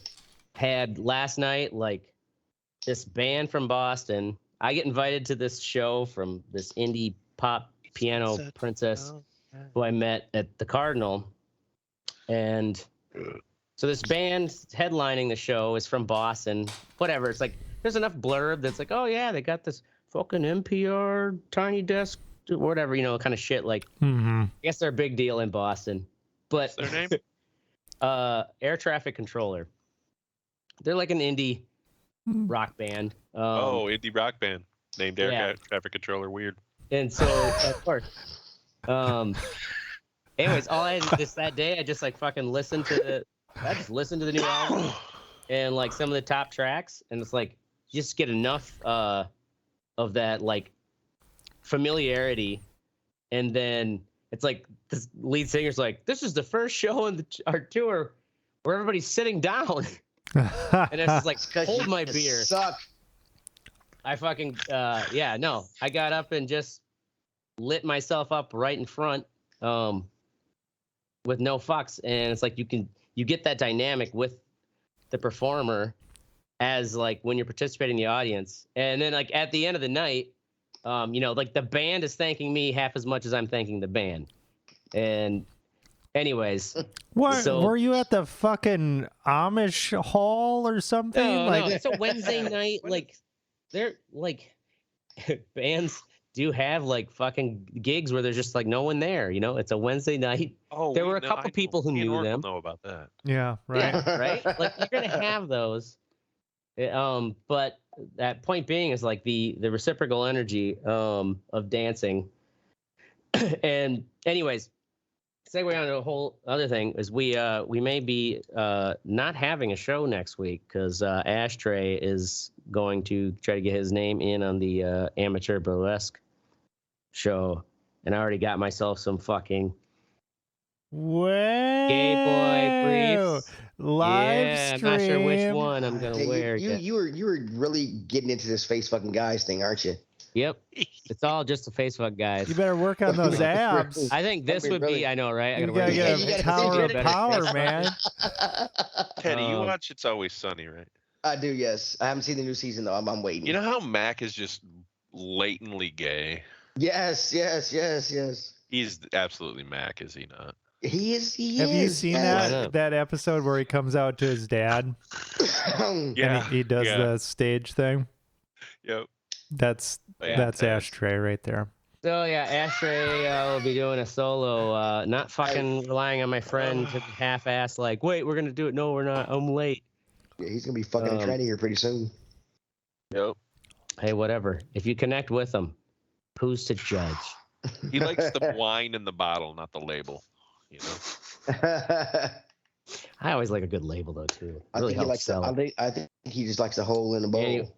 had last night like this band from Boston. I get invited to this show from this indie pop piano princess who I met at the Cardinal, and so this band headlining the show is from Boston. Whatever, it's like there's enough blurb that's like, oh yeah, they got this fucking NPR tiny desk, whatever, you know, kind of shit. Like, Mm-hmm. I guess they're a big deal in Boston, but What's their name? Air Traffic Controller. They're like an indie rock band. Indie rock band named Air yeah. Traffic Controller. Weird. And so, of course. Anyways, all I had just that day, I just like fucking listened to the new album and like some of the top tracks, and it's like you just get enough of that like familiarity, and then it's like this lead singer's like, "This is the first show in our tour where everybody's sitting down," and it's just like, hold my beer. Suck. I fucking no. I got up and just lit myself up right in front, with no fucks, and it's like you get that dynamic with the performer as like when you're participating in the audience, and then like at the end of the night, like the band is thanking me half as much as I'm thanking the band, and Anyways, What? So- Were you at the fucking Amish hall or something? no, like, it's a Wednesday night. Like, they're like bands do have like fucking gigs where there's just like no one there. You know, it's a Wednesday night. Oh, There were a couple I know. people who Me and knew Oracle them. know about that. yeah, right. Yeah, right. Like you're gonna have those. But that point being is like the reciprocal energy of dancing. And anyways, segue on to a whole other thing is we may be not having a show next week because Ashtray is going to try to get his name in on the amateur burlesque show, and I already got myself some fucking Well, gay boy briefs. live Yeah, stream. I'm not sure which one I'm gonna Yeah, wear. you were really getting into this face fucking guys thing, aren't you? Yep, it's all just a face fuck, guys. You better work on those abs. I think this I mean, would really. be. I know, right? I You gotta wear gotta these. You get a gotta tower do of better power, face man. Teddy, you Um, watch It's Always Sunny, right? I do, yes. I haven't seen the new season though. I'm waiting. You know how Mac is just latently gay? Yes. He's absolutely Mac, is he not? He is. Have you seen Why that not? that episode where he comes out to his dad and he does yeah. the stage thing? Yep. That's Fantastic. Ashtray right there. So yeah, Ashtray will be doing a solo. Not fucking relying on my friend to half-ass like, wait, we're gonna do it. No, we're not. I'm late. Yeah, he's gonna be fucking a tranny here pretty soon. Yep. Hey, whatever. If you connect with him, who's to judge? He likes the wine in the bottle, not the label. You know. I always like a good label though too. I Really think he helps likes sell it. I think he just likes the hole in the bowl. Any-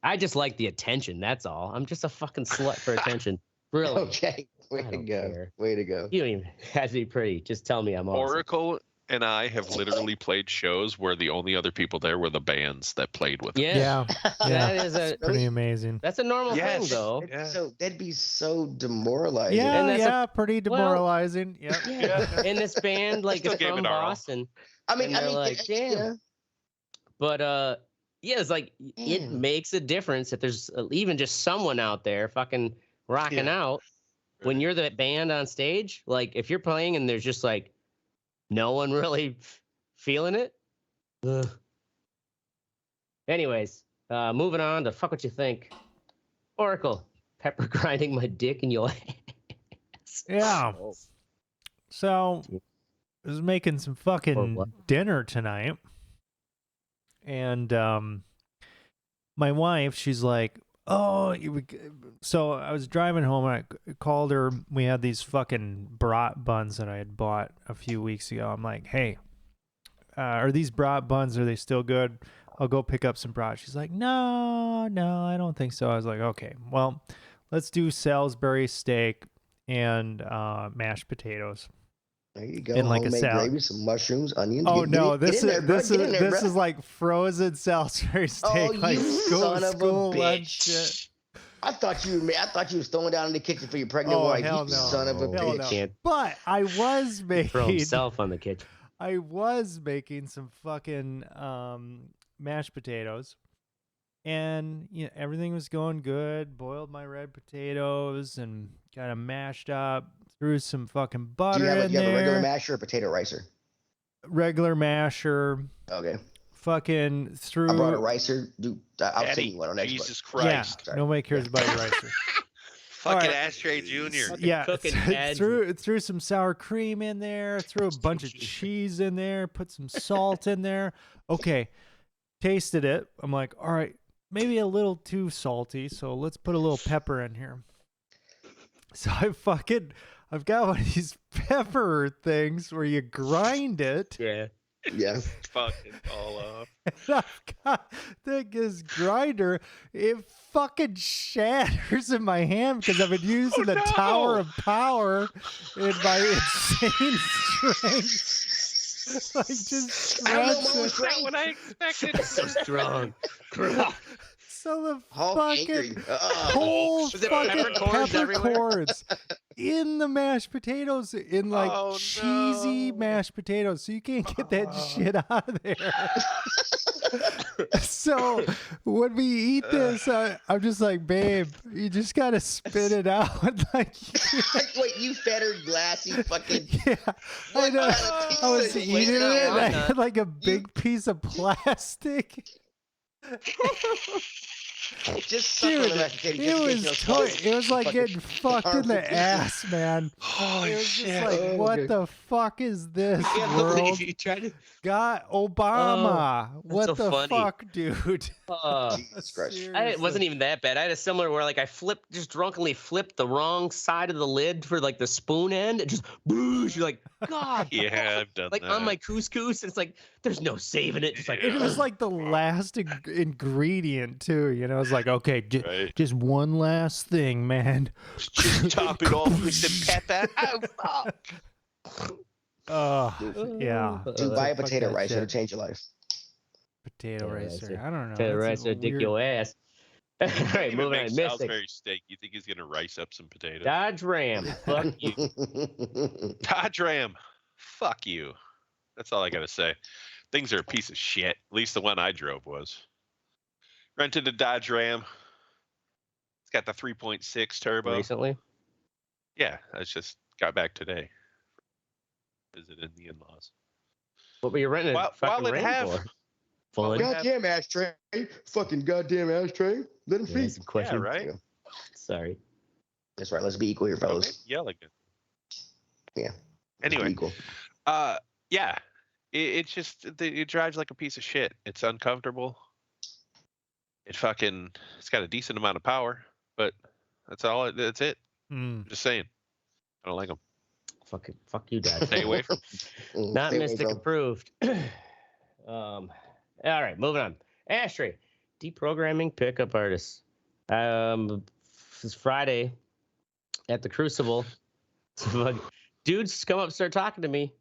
I just like the attention. That's all. I'm just a fucking slut for attention. Really. Okay, way I to don't go. care. Way to go. You don't even have to be pretty. Just tell me I'm awesome. Oracle and I have literally played shows where the only other people there were the bands that played with us. Yeah. Yeah, That is a pretty amazing. that's a normal thing Yes. though. Yeah. So that'd be so demoralizing. Yeah, And that's a- pretty demoralizing. Yep. Yeah. And this band like Still is gave from it our all. Boston. I mean, And they're like, damn. yeah. But yeah, it's like it Damn. makes a difference if there's even just someone out there fucking rocking Yeah. out when you're the band on stage. Like if you're playing and there's just like no one really feeling it. Ugh. Anyways, moving on to fuck what you think. Oracle, pepper grinding my dick in your ass. Yeah. So I was making some Or fucking what? dinner tonight. And my wife, she's like, oh, so I was driving home and I called her. We had these fucking brat buns that I had bought a few weeks ago. I'm like, hey, are these brat buns, are they still good? I'll go pick up some brat. She's like, no, I don't think so. I was like, okay, well, let's do Salisbury steak and mashed potatoes. There you go. In like a Homemade salad. gravy, some mushrooms, onions. Oh Get no, in there, bro. Get in there, this bro. is like frozen Salisbury steak, Oh, like you school, son of a school lunch bitch. shit. I thought you was throwing down in the kitchen for your pregnant Oh, wife. hell You no. son of a Oh, Hell bitch. no. Can't But I was throw making, himself on the kitchen. I was making some fucking mashed potatoes, and you know everything was going good. Boiled my red potatoes and got them mashed up. Threw some fucking Do butter you have in a regular there. masher or a potato ricer? Regular masher. Okay. Fucking threw. I brought a ricer. Dude, I'll send Daddy, you one on next Jesus one. Yeah, Christ. Sorry. nobody cares about your ricer. Fucking right. Ashtray Jr. Yeah, cooking ads. threw some sour cream in there, threw a bunch of cheese in there, put some salt in there. Okay, tasted it. I'm like, all right, maybe a little too salty, so let's put a little pepper in here. So I've got one of these pepper things where you grind it. Yeah. Yeah. Fucking all off. And I've got this grinder. It fucking shatters in my hand because I've been using the no. Tower of Power in my insane strength. Like just I don't know, scratch Mom. it. That's not what I expected. So strong. So the Hulk fucking angry. whole Was it fucking peppercorns pepper everywhere? corns in the mashed potatoes, in like Oh, cheesy no. mashed potatoes. So you can't get that shit out of there. So when we eat this, I'm just like, babe, you just gotta spit it out. Like, Wait, you fed her glass, you fucking. yeah, I know. I was Wait, eating it. no, And I I'm not. had like a big piece of plastic. Just suck on the Dude, mashed potato. it was like getting fucked in the ass, man. Holy It was shit. just like, Oh, what okay. the fuck is this I can't world? believe you tried to. God, Obama. What so the funny. fuck, dude? Jesus Christ. It wasn't even that bad. I had a similar where like I just drunkenly flipped the wrong side of the lid for like the spoon end. It just boosh. You're like, God. Yeah, I've done Like that. on my couscous, it's like there's no saving it. Just like It was like the last ingredient too, you know. It's like, okay, Right. just one last thing, man. Just top it off with some pepper. Oh, fuck. Yeah. Dude, buy a Fuck potato that rice. shit. It'll change your life. Potato Yeah, ricer. that's I don't know. potato That's rice or dick weird. your ass. All right, Even moving make on. Mystic. Salisbury steak. You think he's gonna rice up some potatoes? Dodge Ram. Fuck you. Dodge Ram. Fuck you. That's all I gotta say. Things are a piece of shit. At least the one I drove was. Rented a Dodge Ram. It's got the 3.6 turbo. Recently. Yeah, I just got back today. Visited the in-laws. What were you renting? While fucking it Ram have- for? Fun. Yeah. Goddamn ashtray. Fucking goddamn ashtray. Let him Yeah, feed. some question. Yeah, right? Sorry. That's right. Let's be equal here, Okay, fellas. yelling it. Yeah. Let's be Anyway, equal. yeah, it's just it drives like a piece of shit. It's uncomfortable. It's got a decent amount of power, but that's it. Mm. I'm just saying, I don't like them. Fuck you, Dad. Stay away from. Not Stay away Mystic from- approved. All right, moving on. Ashtray, deprogramming pickup artists. This Friday at the Crucible, dudes come up and start talking to me.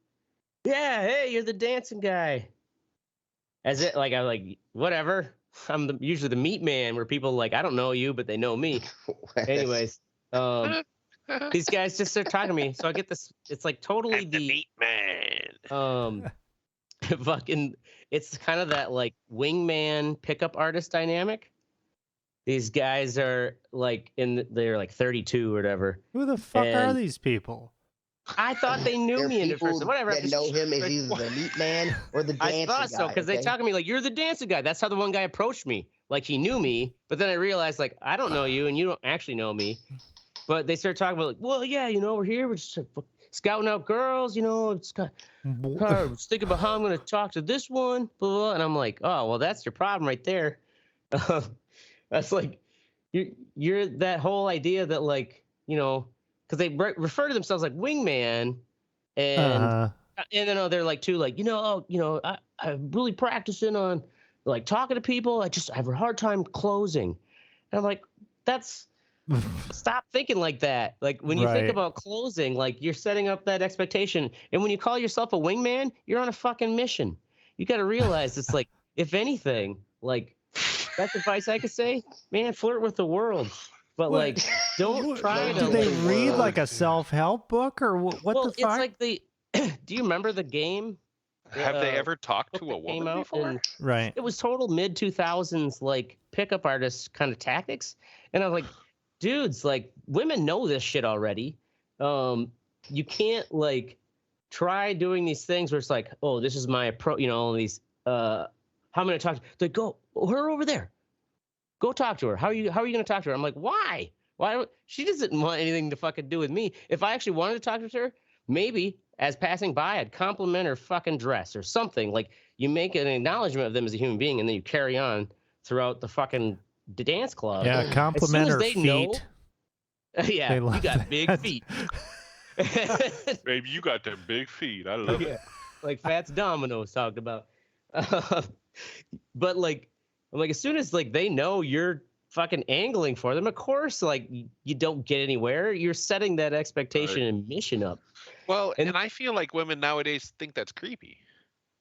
Yeah, hey, you're the dancing guy. As it like I'm like whatever. I'm usually the meat man where people like I don't know you, but they know me. Anyways, these guys just start talking to me, so I get this. It's like totally And the meat man. fucking. It's kind of that like wingman pickup artist dynamic. These guys are like they're like 32 or whatever. Who the fuck are And- these people? I thought they knew There are me in people person. Whatever. that know him as either the meat man or the dancing I thought so guy, because they okay? talk to me like you're the dancing guy. That's how the one guy approached me. Like he knew me, but then I realized like I don't know you and you don't actually know me. But they started talking about like, well, yeah, you know, we're here, we're just scouting out girls, you know, it's got. I was thinking about how I'm going to talk to this one, blah, blah, blah. And I'm like, oh, well, that's your problem right there. That's like, you're that whole idea that like, you know, because they refer to themselves like wingman, and then they're like too like, I'm really practicing on like talking to people. I have a hard time closing. And I'm like, stop thinking like that. Like when you think Right. about closing, like you're setting up that expectation. And when you call yourself a wingman, you're on a fucking mission. You got to realize it's like, if anything, like that's advice I could say, man, flirt with the world. But What? like, don't try to. Do they like, read world. like a self-help book or what well, the fuck? it's like do you remember the game? Have they ever talked book to a that came woman out before? and Right. it was total mid 2000s like pickup artist kind of tactics, and I was like, dudes, like women know this shit already. You can't like try doing these things where it's like, oh, this is my approach, you know, these how I'm gonna talk to like go her over there, go talk to her. How are you gonna talk to her? I'm like, why don't she doesn't want anything to fucking do with me. If I actually wanted to talk to her, maybe as passing by, I'd compliment her fucking dress or something. Like you make an acknowledgement of them as a human being, and then you carry on throughout the fucking dance club. Yeah, compliment as her they feet. know- yeah, They you love got that. big feet. Baby, you got them big feet. I love Yeah, it. like Fats Domino's talked about. But like, I'm like, as soon as like they know you're fucking angling for them, of course, like you don't get anywhere. You're setting that expectation and mission up. Well, And- and I feel like women nowadays think that's creepy.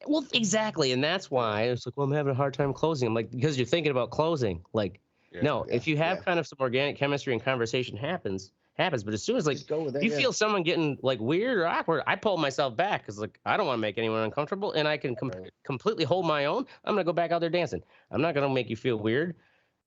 Well, exactly, and that's why it's like, well, I'm having a hard time closing. I'm like, because you're thinking about closing. Like, Yeah. no, if you have yeah. kind of some organic chemistry and conversation happens. But as soon as like Just go with that, you yeah. feel someone getting like weird or awkward, I pull myself back because like I don't want to make anyone uncomfortable, and I can completely hold my own, I'm gonna go back out there dancing. I'm not gonna make you feel weird.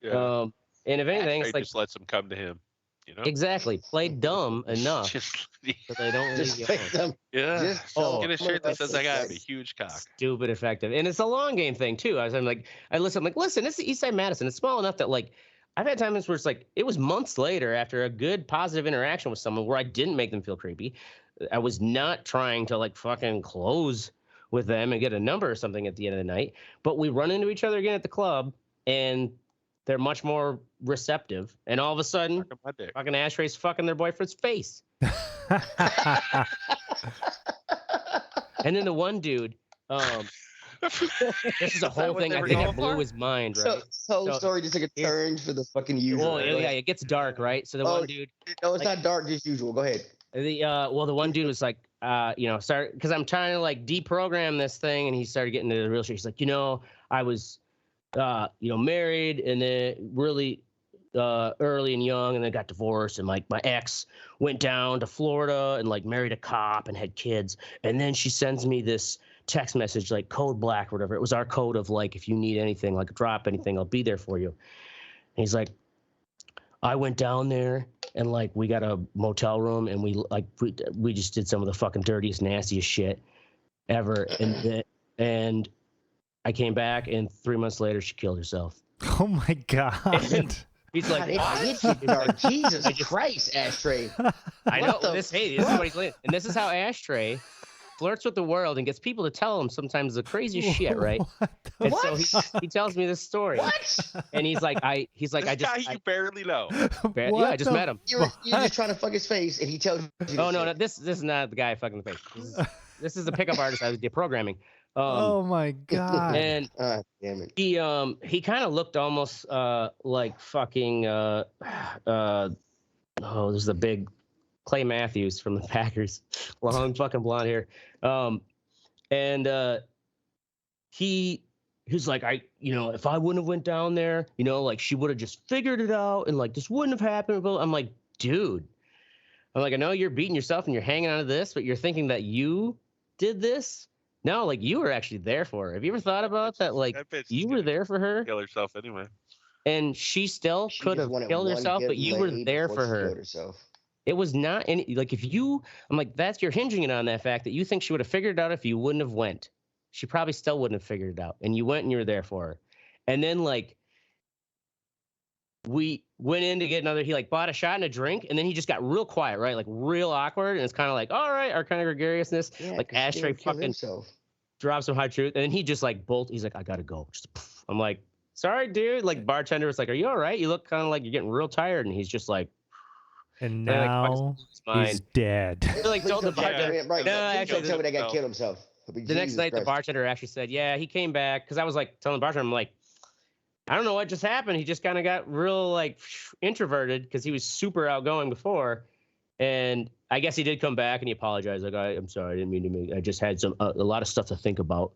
Yeah. And if anything, Ashtray it's like just lets them come to him. You know. exactly play dumb enough Just so they don't leave Just you pick alone. them. yeah. Just Oh, Get a shirt that says I got a Yes. huge cock. Stupid effective, and it's a long game thing too. I'm like, I'm like, listen, it's the East Side Madison. It's small enough that like I've had times where it's like it was months later after a good positive interaction with someone where I didn't make them feel creepy. I was not trying to like fucking close with them and get a number or something at the end of the night, but we run into each other again at the club and they're much more receptive. And all of a sudden, Sucking my dick. fucking Ashtray's fucking their boyfriend's face. And then the one dude, this is a whole what thing. they I were think going it blew for? his mind, right? So story just took a turn for the fucking usual. Well, yeah, it gets dark, right? So the one dude, No, it's like- not dark, just usual. Go ahead. the one dude was like, start because I'm trying to like deprogram this thing, and he started getting into the real shit. He's like, I was, married, and then really early and young, and then got divorced, and like my ex went down to Florida and like married a cop and had kids, and then she sends me this text message like code black or whatever. It was our code of like, if you need anything, like drop anything, I'll be there for you. And he's like, I went down there and like we got a motel room and we just did some of the fucking dirtiest, nastiest shit ever. And I came back and 3 months later she killed herself. Oh my god. He's like, God, it hit you dark. Jesus Christ, Ashtray. I know What the this. Hey, this is what he's laying. And this is how Ashtray flirts with the world and gets people to tell him sometimes the craziest shit, right? And so he tells me this story. What? And he's like, I This just guy you barely know. yeah, I just met him. You're just trying to fuck his face, and he tells you. Oh no, this is not the guy fucking the face. This is the pickup artist I was deprogramming. Oh my god. And damn it. he kind of looked almost like fucking there's the big Clay Matthews from the Packers, long fucking blonde hair. And he's like, if I wouldn't have went down there, like she would have just figured it out and like this wouldn't have happened. But I'm like, dude, I know you're beating yourself and you're hanging on to this, but you're thinking that you did this. No, like you were actually there for her. Have you ever thought about that? Like you were there for her, Kill herself anyway. and she still could have killed herself, but you were there for her. It was not any like if you. I'm like you're hinging it on that fact that you think she would have figured it out if you wouldn't have went. She probably still wouldn't have figured it out, and you went and you were there for her. And then like we went in to get another. He like bought a shot and a drink, and then he just got real quiet, right? Like real awkward, and it's kind of like all right, our kind of gregariousness. Like Ashtray fucking dropped some high truth, and then he just like he's like, I gotta go. Just, I'm like, sorry, dude. Like bartender was like, are you all right? You look kind of like you're getting real tired, and he's just like. And now he's dead. He like told the bartender. Right. No, actually, actually, tell me that guy killed himself. The next night, the bartender actually said, yeah, he came back. Because I was like telling the bartender, I'm like, I don't know what just happened. He just kind of got real like introverted because he was super outgoing before. And I guess he did come back and he apologized. Like, I'm sorry, I didn't mean to make. I just had a lot of stuff to think about.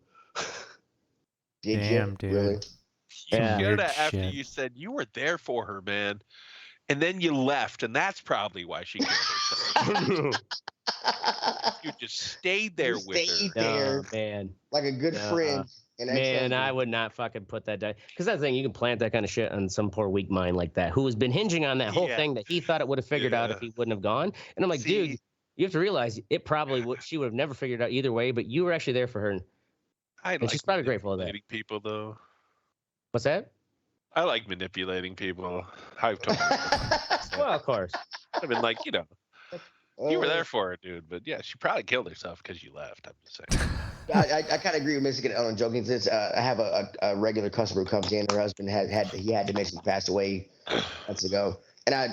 Damn, dude. Really? You Yeah. shared that Weird after shit. you said you were there for her, man. And then you left, and that's probably why she killed herself. You just stayed there with her. There, man. like a good friend. And Man, I would not fucking put that down. Because that's the thing, you can plant that kind of shit on some poor weak mind like that, who has been hinging on that whole Yeah. thing that he thought it would have figured out if he wouldn't have gone. And I'm like, dude, you have to realize it probably would. She would have never figured out either way, but you were actually there for her. And she's probably grateful of that. Manipulating people, though. What's that? I like manipulating people. I've told you. Well, of course. I mean, like, you were there for her, dude. But yeah, she probably killed herself because you left. I'm just saying. I kind of agree with Michigan on joking. Since I have a regular customer who comes in, her husband had dementia, passed away months ago, and I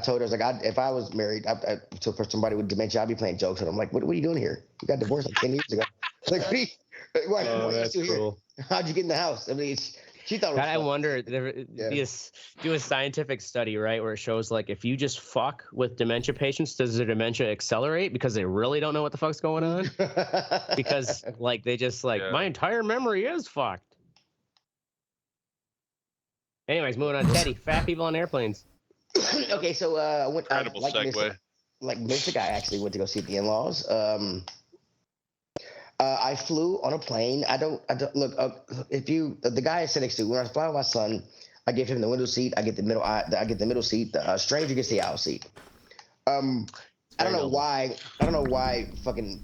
told her, I was like, if I was married for somebody with dementia, I'd be playing jokes, and I'm like, what are you doing here? You got divorced like 10 years ago. Like, what are you still here? How'd you get in the house? I mean, she thought. God, I wonder. Do a scientific study, right, where it shows like if you just fuck with dementia patients, does their dementia accelerate because they really don't know what the fuck's going on? Because like they just like my entire memory is fucked. Anyways, moving on. Teddy, fat people on airplanes. Okay, so I went. Incredible segue. Like Mystic, I actually went to go see the in-laws. I flew on a plane. I don't look. If you, the guy I sit next to, when I fly with my son, I give him the window seat. I get the middle. I get the middle seat. The stranger gets the aisle seat. I don't know why. Fucking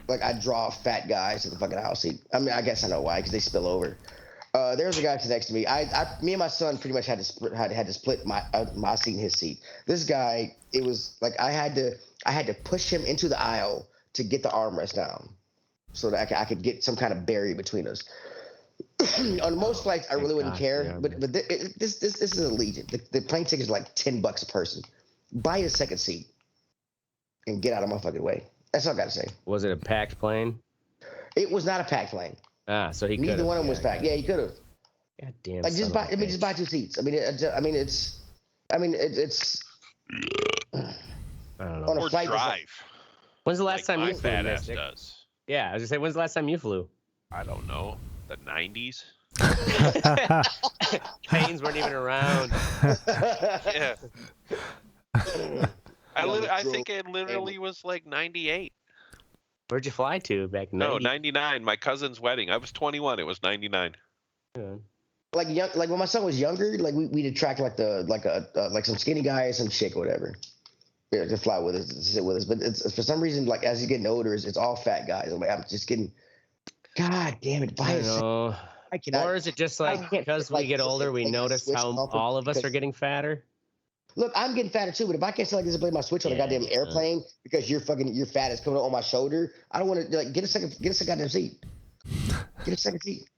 like I draw fat guys to the fucking aisle seat. I mean, I guess I know why, because they spill over. There's a guy next to me. Me and my son pretty much had to split my seat and his seat. This guy, it was like I had to push him into the aisle to get the armrest down, so that I could get some kind of barrier between us. On most flights, I really wouldn't care, but this is Allegiant. The plane ticket is like $10 a person. Buy a second seat and get out of my fucking way. That's all I gotta say. Was it a packed plane? It was not a packed plane. Ah, so he neither one of them was packed. Yeah, he could have. God damn. Like just buy 2 seats. I mean, it's. I don't know. On a Or flight, drive. When's the last time my you flew, fat ass Mystic? does. Yeah, I was gonna say, when's the last time you flew? I don't know. The 90s. Planes weren't even around. Yeah. I think it literally was like 98. Where'd you fly to back in No, 99. My cousin's wedding. I was 21. It was 99. like when my son was younger, like we'd attract like some skinny guy or some chick or whatever. Yeah, to fly with us, to sit with us. But it's for some reason, like as he's getting older, it's all fat guys. I'm just getting. God damn it! I know. Or is it just like because we get older, we notice how all of us are getting fatter? Look, I'm getting fatter too, but if I can't like this and play my Switch on a goddamn airplane because your fat is coming on my shoulder, I don't want to like get a second goddamn seat. Get a second seat.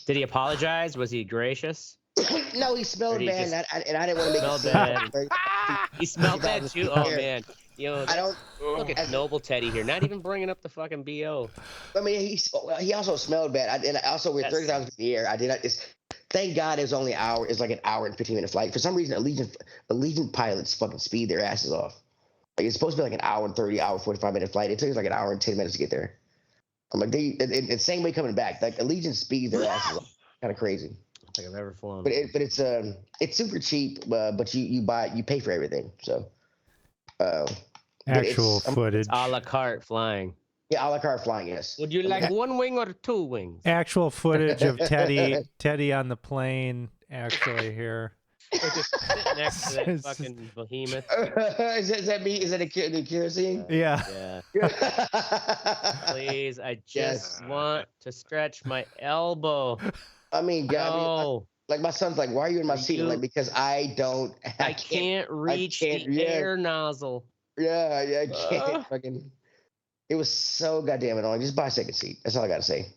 Did he apologize? Was he gracious? No, he smelled bad, and I didn't want to make it bad. He smelled bad too. Oh man, I don't look at Noble Teddy here. Not even bringing up the fucking BO. I mean, he also smelled bad, and also we're 30,000 feet in the air. I did not. Thank God it was only an hour. It's like an hour and 15-minute flight. For some reason, Allegiant pilots fucking speed their asses off. Like it's supposed to be like an hour and 30, hour 45-minute flight. It took us like an hour and 10 minutes to get there. I'm like the same way coming back. Like Allegiant speeds their asses off. Kind of crazy. I think I've ever flown. But it's super cheap. But you pay for everything. So actual footage. It's a la carte flying. Yeah, a la carte flying. Yes. Would you like one wing or 2 wings? Actual footage of Teddy on the plane. Actually, here. Just sitting next to that fucking behemoth. Is that me? Is that the kerosene? Yeah. Please, I just want to stretch my elbow. I mean, God, like my son's like, why are you in my seat? I'm like, because I can't reach the air nozzle. Yeah, I can't fucking. It was so goddamn annoying. Just buy a second seat. That's all I gotta say.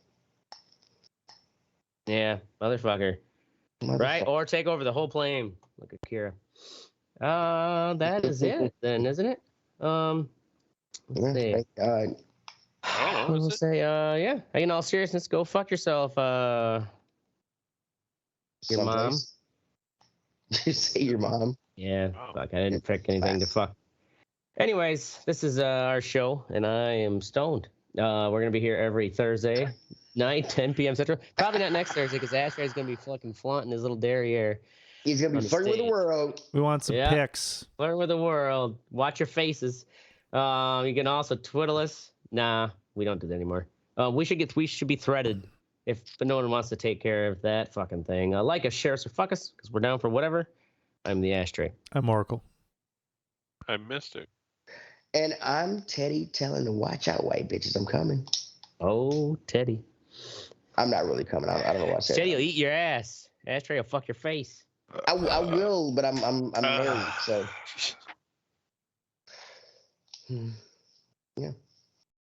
Yeah, motherfucker. Right? Or take over the whole plane. Look at Kira. That is it then, isn't it? Let's see. Thank God. We'll say, yeah. In all seriousness, go fuck yourself. Your mom. Did you say your mom? Yeah. Fuck, I didn't pick anything to fuck. Anyways, this is our show, and I am stoned. We're going to be here every Thursday night, 10 p.m. Central. Probably not next Thursday, because Ashtray is going to be fucking flaunting his little derriere. He's going to be flirting with the world. We want some pics. Flirting with the world. Watch your faces. You can also twiddle us. Nah, we don't do that anymore. We should be threaded but no one wants to take care of that fucking thing. Like us, share us, or fuck us, because we're down for whatever. I'm the Ashtray. I'm Oracle. I'm Mystic. And I'm Teddy telling them, watch out, white bitches, I'm coming. Oh, Teddy. I'm not really coming. I don't know what I said. Teddy will eat your ass. Ashtray will fuck your face. I will, but I'm married, so. Yeah.